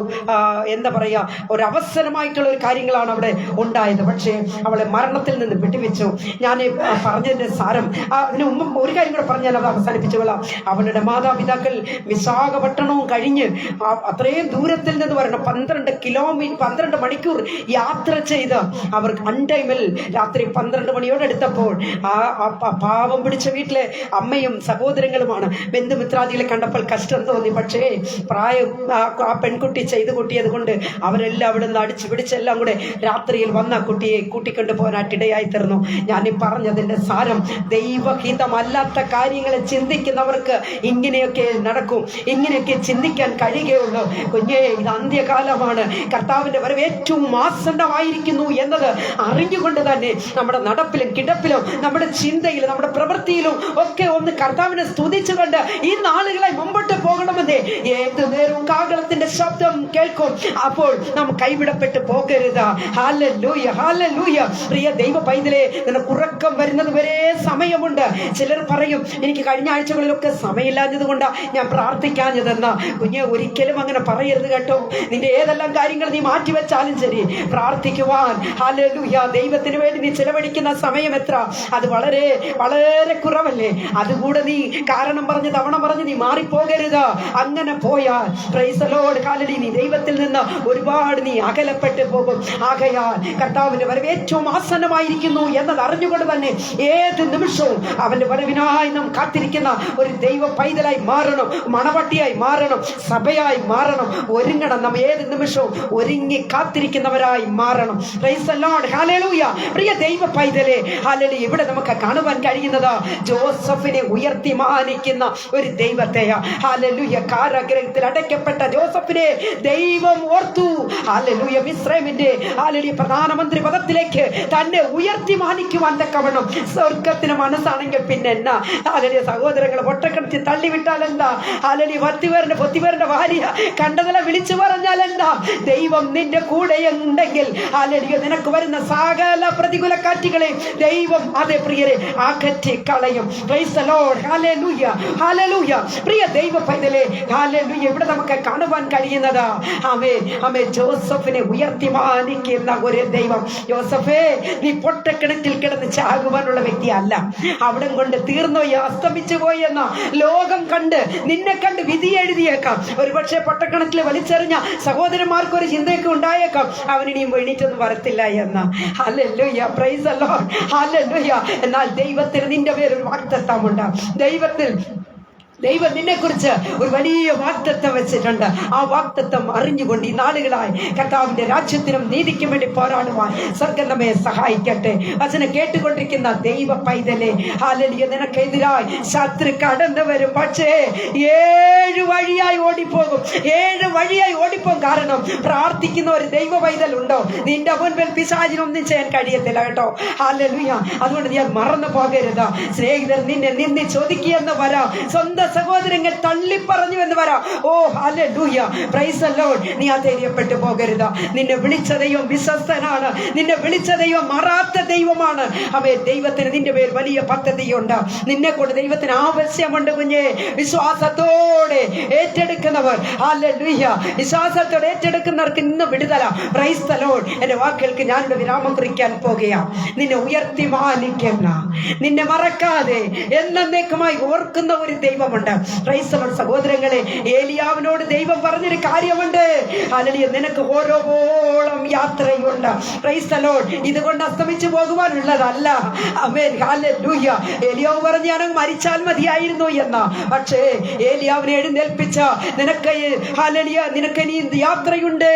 എന്താ പറയുക, ഒരു അവസരമായിട്ടുള്ള ഒരു കാര്യങ്ങളാണ് അവിടെ ഉണ്ടായത്. പക്ഷേ അവളെ മരണത്തിൽ നിന്ന് വിട്ടുവെച്ചു. ഞാൻ പറഞ്ഞതിൻ്റെ സാരം അതിന് മുമ്പ് ഒരു കാര്യം കൂടെ പറഞ്ഞാൽ അത് അവസാനിപ്പിച്ചുകൊള്ളാം. അവളുടെ മാതാപിതാക്കൾ വിശാഖപട്ടണവും കഴിഞ്ഞ് അത്രയും ദൂരത്തിൽ നിന്ന് വരണം, 12 മണിക്കൂർ യാത്ര ചെയ്ത് അവർ അൺടൈമിൽ രാത്രി 12 മണിയോടെടുത്തപ്പോൾ പാവം പിടിച്ച വീട്ടിലെ അമ്മയും സഹോദരങ്ങളുമാണ്. ബന്ധുമിത്രാദികളെ കണ്ടപ്പോൾ കഷ്ടം തോന്നി. പക്ഷേ പ്രായം ആ പെൺകുട്ടി ചെയ്തു കൂട്ടിയത് കൊണ്ട് അവരെല്ലാം അവിടെ നിന്ന് അടിച്ചു പിടിച്ചെല്ലാം കൂടെ രാത്രിയിൽ വന്ന കുട്ടിയെ കൂട്ടിക്കൊണ്ടു പോകാനായിട്ടിടയായി തീർന്നു. ഞാനീ പറഞ്ഞതിൻ്റെ സാരം, ദൈവഹിതമല്ലാത്ത കാര്യങ്ങളെ ചിന്തിക്കുന്നവർക്ക് ഇങ്ങനെയൊക്കെ നടക്കും, ഇങ്ങനെയൊക്കെ ചിന്തിക്കാൻ കഴിയുകയുള്ളൂ. കുഞ്ഞേ, ഇത് അന്ത്യകാലമാണ്. കർത്താവിൻ്റെ വരവ് ഏറ്റവും ആസന്നമായിരിക്കുന്നു എന്നത് അറിഞ്ഞുകൊണ്ട് തന്നെ നമ്മുടെ നടപ്പിലും കിടപ്പിലും നമ്മുടെ ചിന്തയിലും നമ്മുടെ പ്രവൃത്തിയിലും ഒക്കെ ഒന്ന് കർത്താവിനെ സ്തുതിച്ചുകൊണ്ട് ഈ നാളുകളെ മുമ്പോട്ട് പോകണമെന്നേ ഏത് നേരവും കാഹളത്തിന്റെ ശബ്ദം കേൾക്കും. അപ്പോൾ നാം കൈവിടപ്പെട്ട് പോകരുത്. ഹല്ലേലൂയ, ഹല്ലേലൂയ. പ്രിയ ദൈവ പൈതലേ, നിനക്ക് ഉറക്കം വരുന്നത് വരെ സമയമുണ്ട്. ചിലർ പറയും, എനിക്ക് കഴിഞ്ഞ ആഴ്ചകളിലൊക്കെ സമയമില്ലാഞ്ഞത് കൊണ്ടാ ഞാൻ പ്രാർത്ഥിക്കാഞ്ഞതെന്ന്. കുഞ്ഞെ, ഒരിക്കലും അങ്ങനെ പറയരുത് കേട്ടോ. നിന്റെ ഏതെല്ലാം കാര്യങ്ങൾ നീ മാറ്റിവെച്ചാലും ശരി, പ്രാർത്ഥിക്കുവാൻ ഹല്ലേലൂയ ദൈവത്തിന് വേണ്ടി നീ ചെലവഴിക്കുന്ന സമയം എത്ര? അത് വളരെ വളരെ കുറവല്ലേ? അതുകൂടെ നീ കാരണം പറഞ്ഞ് തവണ പറഞ്ഞ് നീ മാറിപ്പോകരുത്. അങ്ങനെ പോയാൽ പ്രൈസ് ദി ലോർഡ് ഹല്ലേലൂയ, നീ ദൈവത്തിൽ നിന്ന് ഒരുപാട് നീ അകലപ്പെട്ടു പോകും. ആകയാൽ കർത്താവിന്റെ വരവ് ഏറ്റവും ആസന്നമായിരിക്കുന്നു എന്നത് അറിഞ്ഞുകൊണ്ട് തന്നെ ഏത് നിമിഷവും അവന്റെ വരവിനായി നാം കാത്തിരിക്കുന്ന ഒരു ദൈവ പൈതലായി മാറണം, മണവട്ടിയായി മാറണം, സഭയായി മാറണം, ഒരുങ്ങണം. നാം ഏത് നിമിഷവും ഒരുങ്ങി കാത്തിരിക്കുന്നവരായി മാറണം. പ്രൈസ് ദി ലോർഡ് ഹല്ലേലൂയ. പ്രിയ ദൈവ പൈതലേ, ഹല്ലേലൂയ, ഇവിടെ നമുക്ക് കാണുവാൻ കഴിയുന്നത് ജോസഫിനെ ഉയർത്തി മാനിക്കുന്ന ഒരു ദൈവത്തെയാ. ഹല്ലേലൂയ. കാരാഗൃഹത്തിൽ അടയ്ക്കപ്പെട്ട ജോസഫിനെ ദൈവം ഓർത്തു. ഹല്ലേലൂയ. മിസ്രൈമിന്റെ ഹല്ലേലൂയ പ്രധാനമന്ത്രി പദത്തിലേക്ക് തന്നെ ഉയർത്തി മാനിക്കുവാൻ തക്കവണ്ണം സ്വർഗത്തിന് മനസ്സാണെങ്കിൽ പിന്നെ എന്നാ? ഹല്ലേലൂയ. സഹോദരങ്ങൾ, പൊട്ടക്കണത്തിൽ തള്ളിവിട്ടാൽ എന്താ? ഹല്ലേലൂയ. പൊത്തിവരന്റെ ഭാര്യ കണ്ടതെല്ലാം വിളിച്ചു പറഞ്ഞാൽ എന്താ? ദൈവം നിന്റെ കൂടെ ഉണ്ടെങ്കിൽ ഹല്ലേലൂയ നിനക്ക് വരുന്ന സകല പ്രതികൂല കാറ്റുകളെ ദൈവം അതേ പ്രിയരെ അകറ്റി കളയും. പ്രൈസ് ദി ലോർഡ് ഹല്ലേലൂയ, ഹല്ലേലൂയ. പ്രിയ ദൈവ പൈതലേ, ഹല്ലേലൂയ, ഇവിടെ നമുക്ക് കാണുവാൻ കഴിയുന്നത് ആമേൻ ജോസഫിനെ ഉയർത്തി മാനിക്കുന്ന ഒരു ദൈവം. ജോസഫേ, നീ പൊട്ടക്കിണറ്റിൽ കിടന്ന് ചാകുവാനുള്ള വ്യക്തിയല്ല. അവിടം കൊണ്ട് തീർന്നോ, അസ്തമിച്ചു പോയി എന്ന ലോകം കണ്ട് നിന്നെ കണ്ട് വിധി എഴുതിയേക്കാം. ഒരുപക്ഷെ പൊട്ടക്കിണറ്റിൽ വലിച്ചെറിഞ്ഞ സഹോദരന്മാർക്ക് ഒരു ചിന്തയൊക്കെ ഉണ്ടായേക്കാം, അവനിനിയും എണീറ്റൊന്നും വരത്തില്ല എന്ന്. Hallelujah, praise the Lord hallelujah. എന്നാൽ ദൈവത്തിന് നിന്റെ പേരൊരു വാഗ്ദത്തമുണ്ട്. ദൈവം നിന്നെ കുറിച്ച് ഒരു വലിയ വാഗ്ദത്തം വെച്ചിട്ടുണ്ട്. ആ വാഗ്ദത്തം അറിഞ്ഞുകൊണ്ട് ഈ നാളുകളായി കർത്താവിന്റെ രാജ്യത്തിനും നീതിക്കും വേണ്ടി പോരാടുവാൻ സ്വർഗ്ഗം നമ്മെ സഹായിക്കട്ടെ. വചനം കേട്ടുകൊണ്ടിരിക്കുന്ന ദൈവ പൈതലേ, ഹല്ലേലൂയ, നിനക്കെതിരായി ശത്രു കടന്നു വരും. പക്ഷേ 7 വഴിയായി ഓടിപ്പോകും. 7 വഴിയായി ഓടിപ്പോകും. കാരണം പ്രാർത്ഥിക്കുന്ന ഒരു ദൈവ പൈതൽ ഉണ്ടോ? നിന്റെ മുൻപിൽ പിശാചിനൊന്നും ചെയ്യാൻ കഴിയത്തില്ല കേട്ടോ. ഹല്ലേലൂയ. അതുകൊണ്ട് ഞാൻ മറന്നു പോകരുത്. സ്നേഹിതർ നിന്നെ നിന്ദി ചോദിക്കുകയെന്ന് വരാം, സ്വന്തം സഹോദരങ്ങൾ തള്ളിപ്പറഞ്ഞു എന്ന് വരാം. ഓ ഹല്ലേലൂയ, പ്രൈസ് ദി ലോർഡ്. നീ അധൈര്യപ്പെട്ടു പോകരുത്. നിന്നെ വിളിച്ച ദൈവം വിശ്വസ്തനാണ്. നിന്നെ വിളിച്ച ദൈവം മാറാത്ത ദൈവമാണ്. ദൈവത്തിന് നിന്റെ പേര് വലിയ പദ്ധതിയുണ്ട്. നിന്നെ കൊണ്ട് ദൈവത്തിന് ആവശ്യമുണ്ട് കുഞ്ഞെ. വിശ്വാസത്തോടെ ഏറ്റെടുക്കുന്നവർ, ഹല്ലേലൂയ, വിശ്വാസത്തോടെ ഏറ്റെടുക്കുന്നവർക്ക് ഇന്ന് വിടുതല. Price the Lord. എന്റെ വാക്കുകൾക്ക് ഞാനിവിടെ വിരാമം കുറിക്കാൻ പോകുകയാണ്. നിന്നെ ഉയർത്തി മാനിക്കുന്ന, നിന്നെ മറക്കാതെ എന്നേക്കുമായി ഓർക്കുന്ന ഒരു ദൈവമുണ്ട്. Praise the lord. സഹോദരങ്ങളെ, ഏലിയാവിനോട് ദൈവം പറഞ്ഞൊരു കാര്യമുണ്ട്. ഹല്ലേലൂയ, നിനക്ക് ഓരോളം യാത്രയുണ്ട്. Praise the lord. ഇതുകൊണ്ട് അസ്തമിച്ചു പോകുവാനുള്ളതല്ല. ആമേൻ, ഹല്ലേലൂയ. ഏലിയാവ് പറഞ്ഞു, ഞാൻ മരിച്ചാൽ മതിയായിരുന്നു എന്ന്. പക്ഷേ ഏലിയാവിനെ എഴുന്നേൽപ്പിച്ച, നിനക്ക് ഹല്ലേലൂയ, നിനക്കിനി യാത്രയുണ്ട്,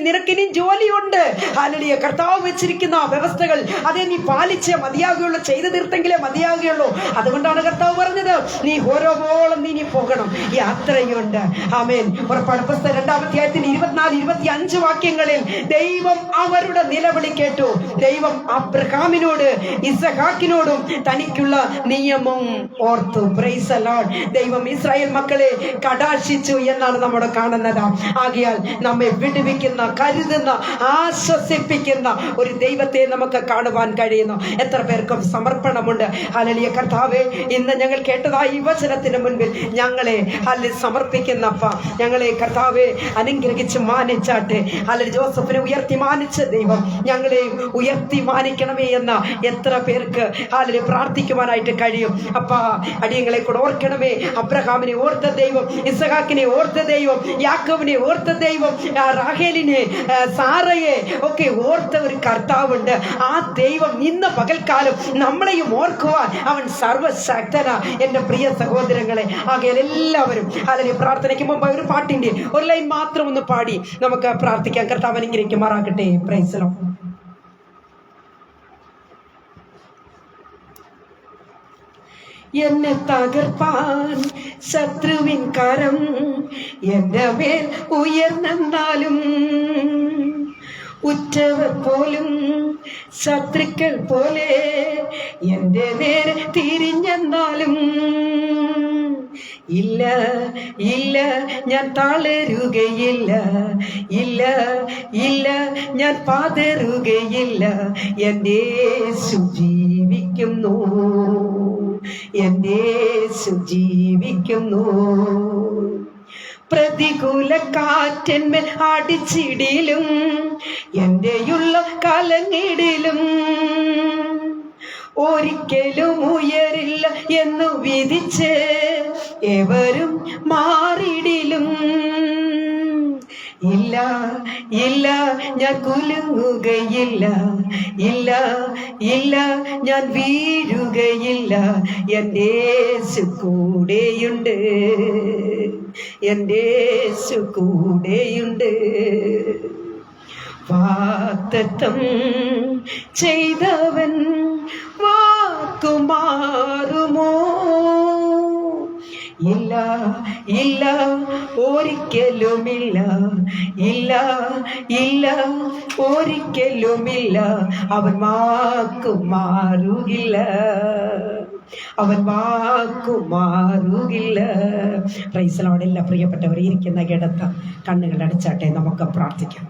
നിനക്കിനി ജോലിയുണ്ട്. ഹല്ലേലൂയ. കർത്താവ് വെച്ചിരിക്കുന്ന വ്യവസ്ഥകൾ അതേ നീ പാലിച്ചേ മതിയാകുകയുള്ളൂ, ചെയ്തു തീർത്തെങ്കിലേ മതിയാകുകയുള്ളൂ. അതുകൊണ്ടാണ് കർത്താവ് പറഞ്ഞത്, നീ ഓരോളം നീ പോകണം, യാത്രയുണ്ട്. ആമേൻ. പുറപ്പാട് പുസ്തകം 2-ാം അധ്യായത്തിന്റെ 24-25 വാക്യങ്ങളിൽ ദൈവം അവരുടെ നിലവിളി കേട്ടു. ദൈവം അബ്രഹാമിനോട് ഇസഹാക്കിനോടും തനിക്കുള്ള നിയമം ഓർത്തു. Praise the lord. ദൈവം ഇസ്രായേൽ മക്കളെ കടാക്ഷിച്ചു എന്നാണ് നമ്മൾ കാണുന്നത്. ആകയാൽ നമ്മെ വിടുവിക്കുന്ന, കരുതുന്ന, ആശ്വസിപ്പിക്കുന്ന ഒരു ദൈവത്തെ നമുക്ക് കാണുവാൻ കഴിയുന്നു. എത്ര പേർക്കും സമർപ്പണമുണ്ട്. ഹല്ലേലൂയ. കർത്താവേ, ഇന്ന് ഞങ്ങൾ കേട്ടതായി ഈ വചനത്തിന് മുൻപിൽ ഞങ്ങളെ സമർപ്പിക്കുന്നപ്പ, ഞങ്ങളെ കർത്താവെ അനുഗ്രഹിച്ച് മാനിച്ചാട്ടെ. ഹല്ലേലൂയ. ജോസഫിനെ ഉയർത്തി മാനിച്ച ദൈവം ഞങ്ങളെ ഉയർത്തി മാനിക്കണമേ എന്ന എത്ര പേർക്ക് ഹല്ലേലൂയ പ്രാർത്ഥിക്കുവാനായിട്ട് കഴിയും. അപ്പ അടിയങ്ങളെ കൂടെ ഓർക്കണമേ. അബ്രഹാമിനെ ഓർത്ത ദൈവം, ഇസഹാക്കിനെ ഓർത്ത ദൈവം, യാക്കോബിനെ ഓർത്ത ദൈവം, റാഹേലിനെ, സാറയെ ഒക്കെ ഓർത്ത ഒരു കർത്താവുണ്ട്. ആ ദൈവം ഇന്ന് പകൽക്കാലം നമ്മളെയും ഓർക്കുവാൻ അവൻ സർവശക്തനാ. എന്റെ പ്രിയ സഹോദരങ്ങളെ, ആകെ എല്ലാവരും ഹല്ലേലൂയ പ്രാർത്ഥനയ്ക്ക് മുമ്പ് ഒരു പാട്ടിന്റെ ഒരു ലൈൻ മാത്രം ഒന്ന് പാടി നമുക്ക് പ്രാർത്ഥിക്കാം. കർത്താവ് അനുഗ്രഹിക്കുമാറാകട്ടെ. Price the Lord. എന്നെ തകർപ്പാൻ ശത്രുവിൻ കരം എന്റെ മേൽ ഉയർന്നാലും ഉറ്റവർ പോലും ശത്രുക്കൾ പോലെ എൻ്റെ നേരെ തിരിഞ്ഞെന്നാലും ഇല്ല ഇല്ല ഞാൻ തളരുകയില്ല, ഇല്ല ഇല്ല ഞാൻ പതറുകയില്ല. എൻ്റെ യേശു ജീവിക്കുന്നു, എൻ്റെ യേശു ജീവിക്കുന്നു. പ്രതികൂല കാറ്റന്മേൽ അടിച്ചിടിലും എന്റെയുള്ള കലങ്ങിടിലും ഒരിക്കലും ഉയരില്ല എന്നു വിധിച്ച് എവരും മാറിടിലും ഇല്ല ഇല്ല ഞാൻ കുലുങ്ങുകയില്ല, ഇല്ല ഇല്ല ഞാൻ വീഴുകയില്ല. എൻ്റെ യേശു കൂടെയുണ്ട്, എൻ്റെ യേശു കൂടെയുണ്ട്. വാഗ്ദത്തം ചെയ്തവൻ വാക്കുമാറുമോ? ഇല്ല ഇല്ല ഒരിക്കലുമില്ല, ഇല്ല ഇല്ല ഒരിക്കലുമില്ല. അവൻ വാക്കുമാറുകില്ല, അവൻ വാക്കുമാറുകില്ല. Praise Lord. എല്ലാ പ്രിയപ്പെട്ടവർ ഇരിക്കുന്ന കിടത്ത കണ്ണുകൾ അടച്ചാട്ടെ, നമുക്ക് പ്രാർത്ഥിക്കാം.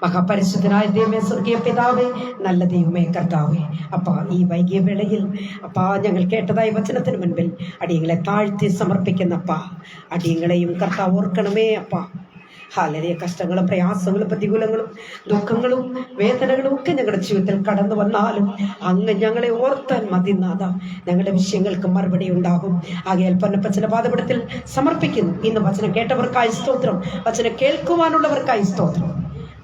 മഹാപരിശുദ്ധനായ ദൈവമേ, സ്വർഗീയ പിതാവേ, നല്ല ദൈവമേ, കർത്താവേ, അപ്പാ ഈ വൈകിയ വേളയിൽ അപ്പാ ഞങ്ങൾ കേട്ടതായ വചനത്തിന് മുൻപിൽ അടിയങ്ങളെ താഴ്ത്തി സമർപ്പിക്കുന്നപ്പാ, അടിയങ്ങളെയും കർത്താവ് ഓർക്കണമേ അപ്പാ. വളരെ കഷ്ടങ്ങളും പ്രയാസങ്ങളും പ്രതികൂലങ്ങളും ദുഃഖങ്ങളും വേദനകളും ഒക്കെ ഞങ്ങളുടെ ജീവിതത്തിൽ കടന്നു വന്നാലും അങ്ങ് ഞങ്ങളെ ഓർത്താൻ മതി നാഥ. ഞങ്ങളുടെ വിഷയങ്ങൾക്ക് മറുപടി ഉണ്ടാകും. ആകയാൽ പൊന്നപ്പച്ചന്റെ പാദപീഠത്തിൽ സമർപ്പിക്കുന്നു. ഇന്ന് വചനം കേട്ടവർക്കായി സ്തോത്രം, വചനം കേൾക്കുവാനുള്ളവർക്കായി സ്തോത്രം.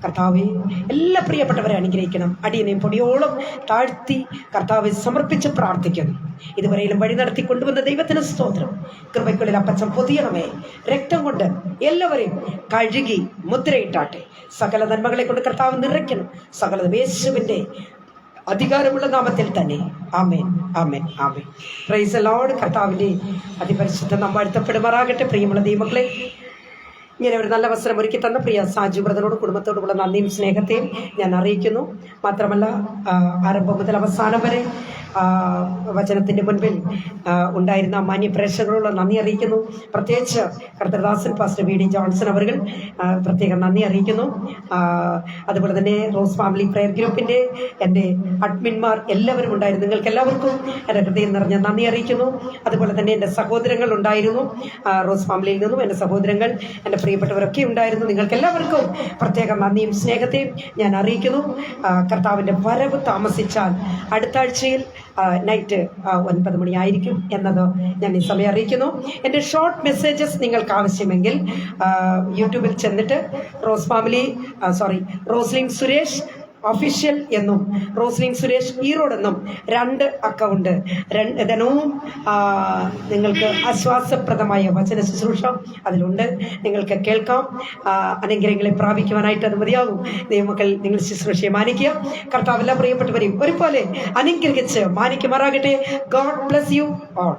കർത്താവെ, എല്ലാ പ്രിയപ്പെട്ടവരെ അനുഗ്രഹിക്കണം. അടിയനെയും പൊടിയോളം താഴ്ത്തി കർത്താവെ സമർപ്പിച്ച് പ്രാർത്ഥിക്കുന്നു. ഇതുവരെയും വഴി നടത്തി കൊണ്ടുവന്ന ദൈവത്തിന് സ്തോത്രം. കൃപയ്ക്കുള്ളിൽ അപ്പച്ചൻ പൊതിയണമേ. രക്തം കൊണ്ട് എല്ലാവരെയും കഴുകി മുദ്രയിട്ടാട്ടെ. സകല നന്മകളെ കൊണ്ട് കർത്താവ് നിറയ്ക്കണം. സകല യേശുവിൻ്റെ അധികാരമുള്ള നാമത്തിൽ തന്നെ. ആമേൻ, ആമേൻ, ആമേൻ. Praise the lord. കർത്താവിൻ്റെ അതിപരിശുദ്ധ നാമം വാഴ്ത്തപ്പെടുമാറാകട്ടെ. പ്രിയമുള്ള ദൈവമക്കളെ, ഇങ്ങനെ ഒരു നല്ല അവസരം ഒരുക്കി തന്ന പ്രിയ സാജു ബ്രദറിനോട് കുടുംബത്തോടുള്ള നന്ദിയും സ്നേഹത്തെയും ഞാൻ അറിയിക്കുന്നു. മാത്രമല്ല, ആരംഭം മുതൽ അവസാനം വരെ വചനത്തിൻ്റെ മുൻപിൽ ഉണ്ടായിരുന്ന മാന്യ പ്രേക്ഷകരോട് നന്ദി അറിയിക്കുന്നു. പ്രത്യേകിച്ച് കർത്തദാസൻ പാസ്റ്റർ വി ഡി ജോൺസൺ അവർ പ്രത്യേകം നന്ദി അറിയിക്കുന്നു. അതുപോലെ തന്നെ റോസ് ഫാമിലി പ്രയർ ഗ്രൂപ്പിൻ്റെ എൻ്റെ അഡ്മിന്മാർ എല്ലാവരും ഉണ്ടായിരുന്നു. നിങ്ങൾക്ക് എല്ലാവർക്കും എൻ്റെ ഹൃദയം നിറഞ്ഞ നന്ദി അറിയിക്കുന്നു. അതുപോലെ തന്നെ എൻ്റെ സഹോദരങ്ങൾ ഉണ്ടായിരുന്നു റോസ് ഫാമിലിയിൽ നിന്നും. എൻ്റെ സഹോദരങ്ങൾ, എൻ്റെ പ്രിയപ്പെട്ടവരൊക്കെ ഉണ്ടായിരുന്നു. നിങ്ങൾക്ക് എല്ലാവർക്കും പ്രത്യേക നന്ദിയും സ്നേഹത്തെയും ഞാൻ അറിയിക്കുന്നു. കർത്താവിൻ്റെ വരവ് താമസിച്ചാൽ അടുത്ത ആഴ്ചയിൽ നൈറ്റ് 9 മണിയായിരിക്കും എന്നത് ഞാൻ ഈ സമയം അറിയിക്കുന്നു. എൻ്റെ ഷോർട്ട് മെസ്സേജസ് നിങ്ങൾക്ക് ആവശ്യമെങ്കിൽ യൂട്യൂബിൽ ചെന്നിട്ട് റോസ്ലിൻ സുരേഷ് ഒഫീഷ്യൽ എന്നും റോസ്ലിൻ സുരേഷ് ഈറോഡ് എന്നും 2 അക്കൗണ്ട്, ദിനവും നിങ്ങൾക്ക് ആശ്വാസപ്രദമായ വചന ശുശ്രൂഷ അതിലുണ്ട്. നിങ്ങൾക്ക് കേൾക്കാം. അനുഗ്രഹങ്ങളെ പ്രാപിക്കുവാനായിട്ട് അത് മതിയാകും. ദൈവമക്കൾ, നിങ്ങൾ ശുശ്രൂഷയെ മാനിക്കുക. കർത്താവ് എല്ലാ പ്രിയപ്പെട്ടവരെയും ഒരുപോലെ അനുഗ്രഹിച്ച് മാനിക്കുമാറാകട്ടെ. God bless you all.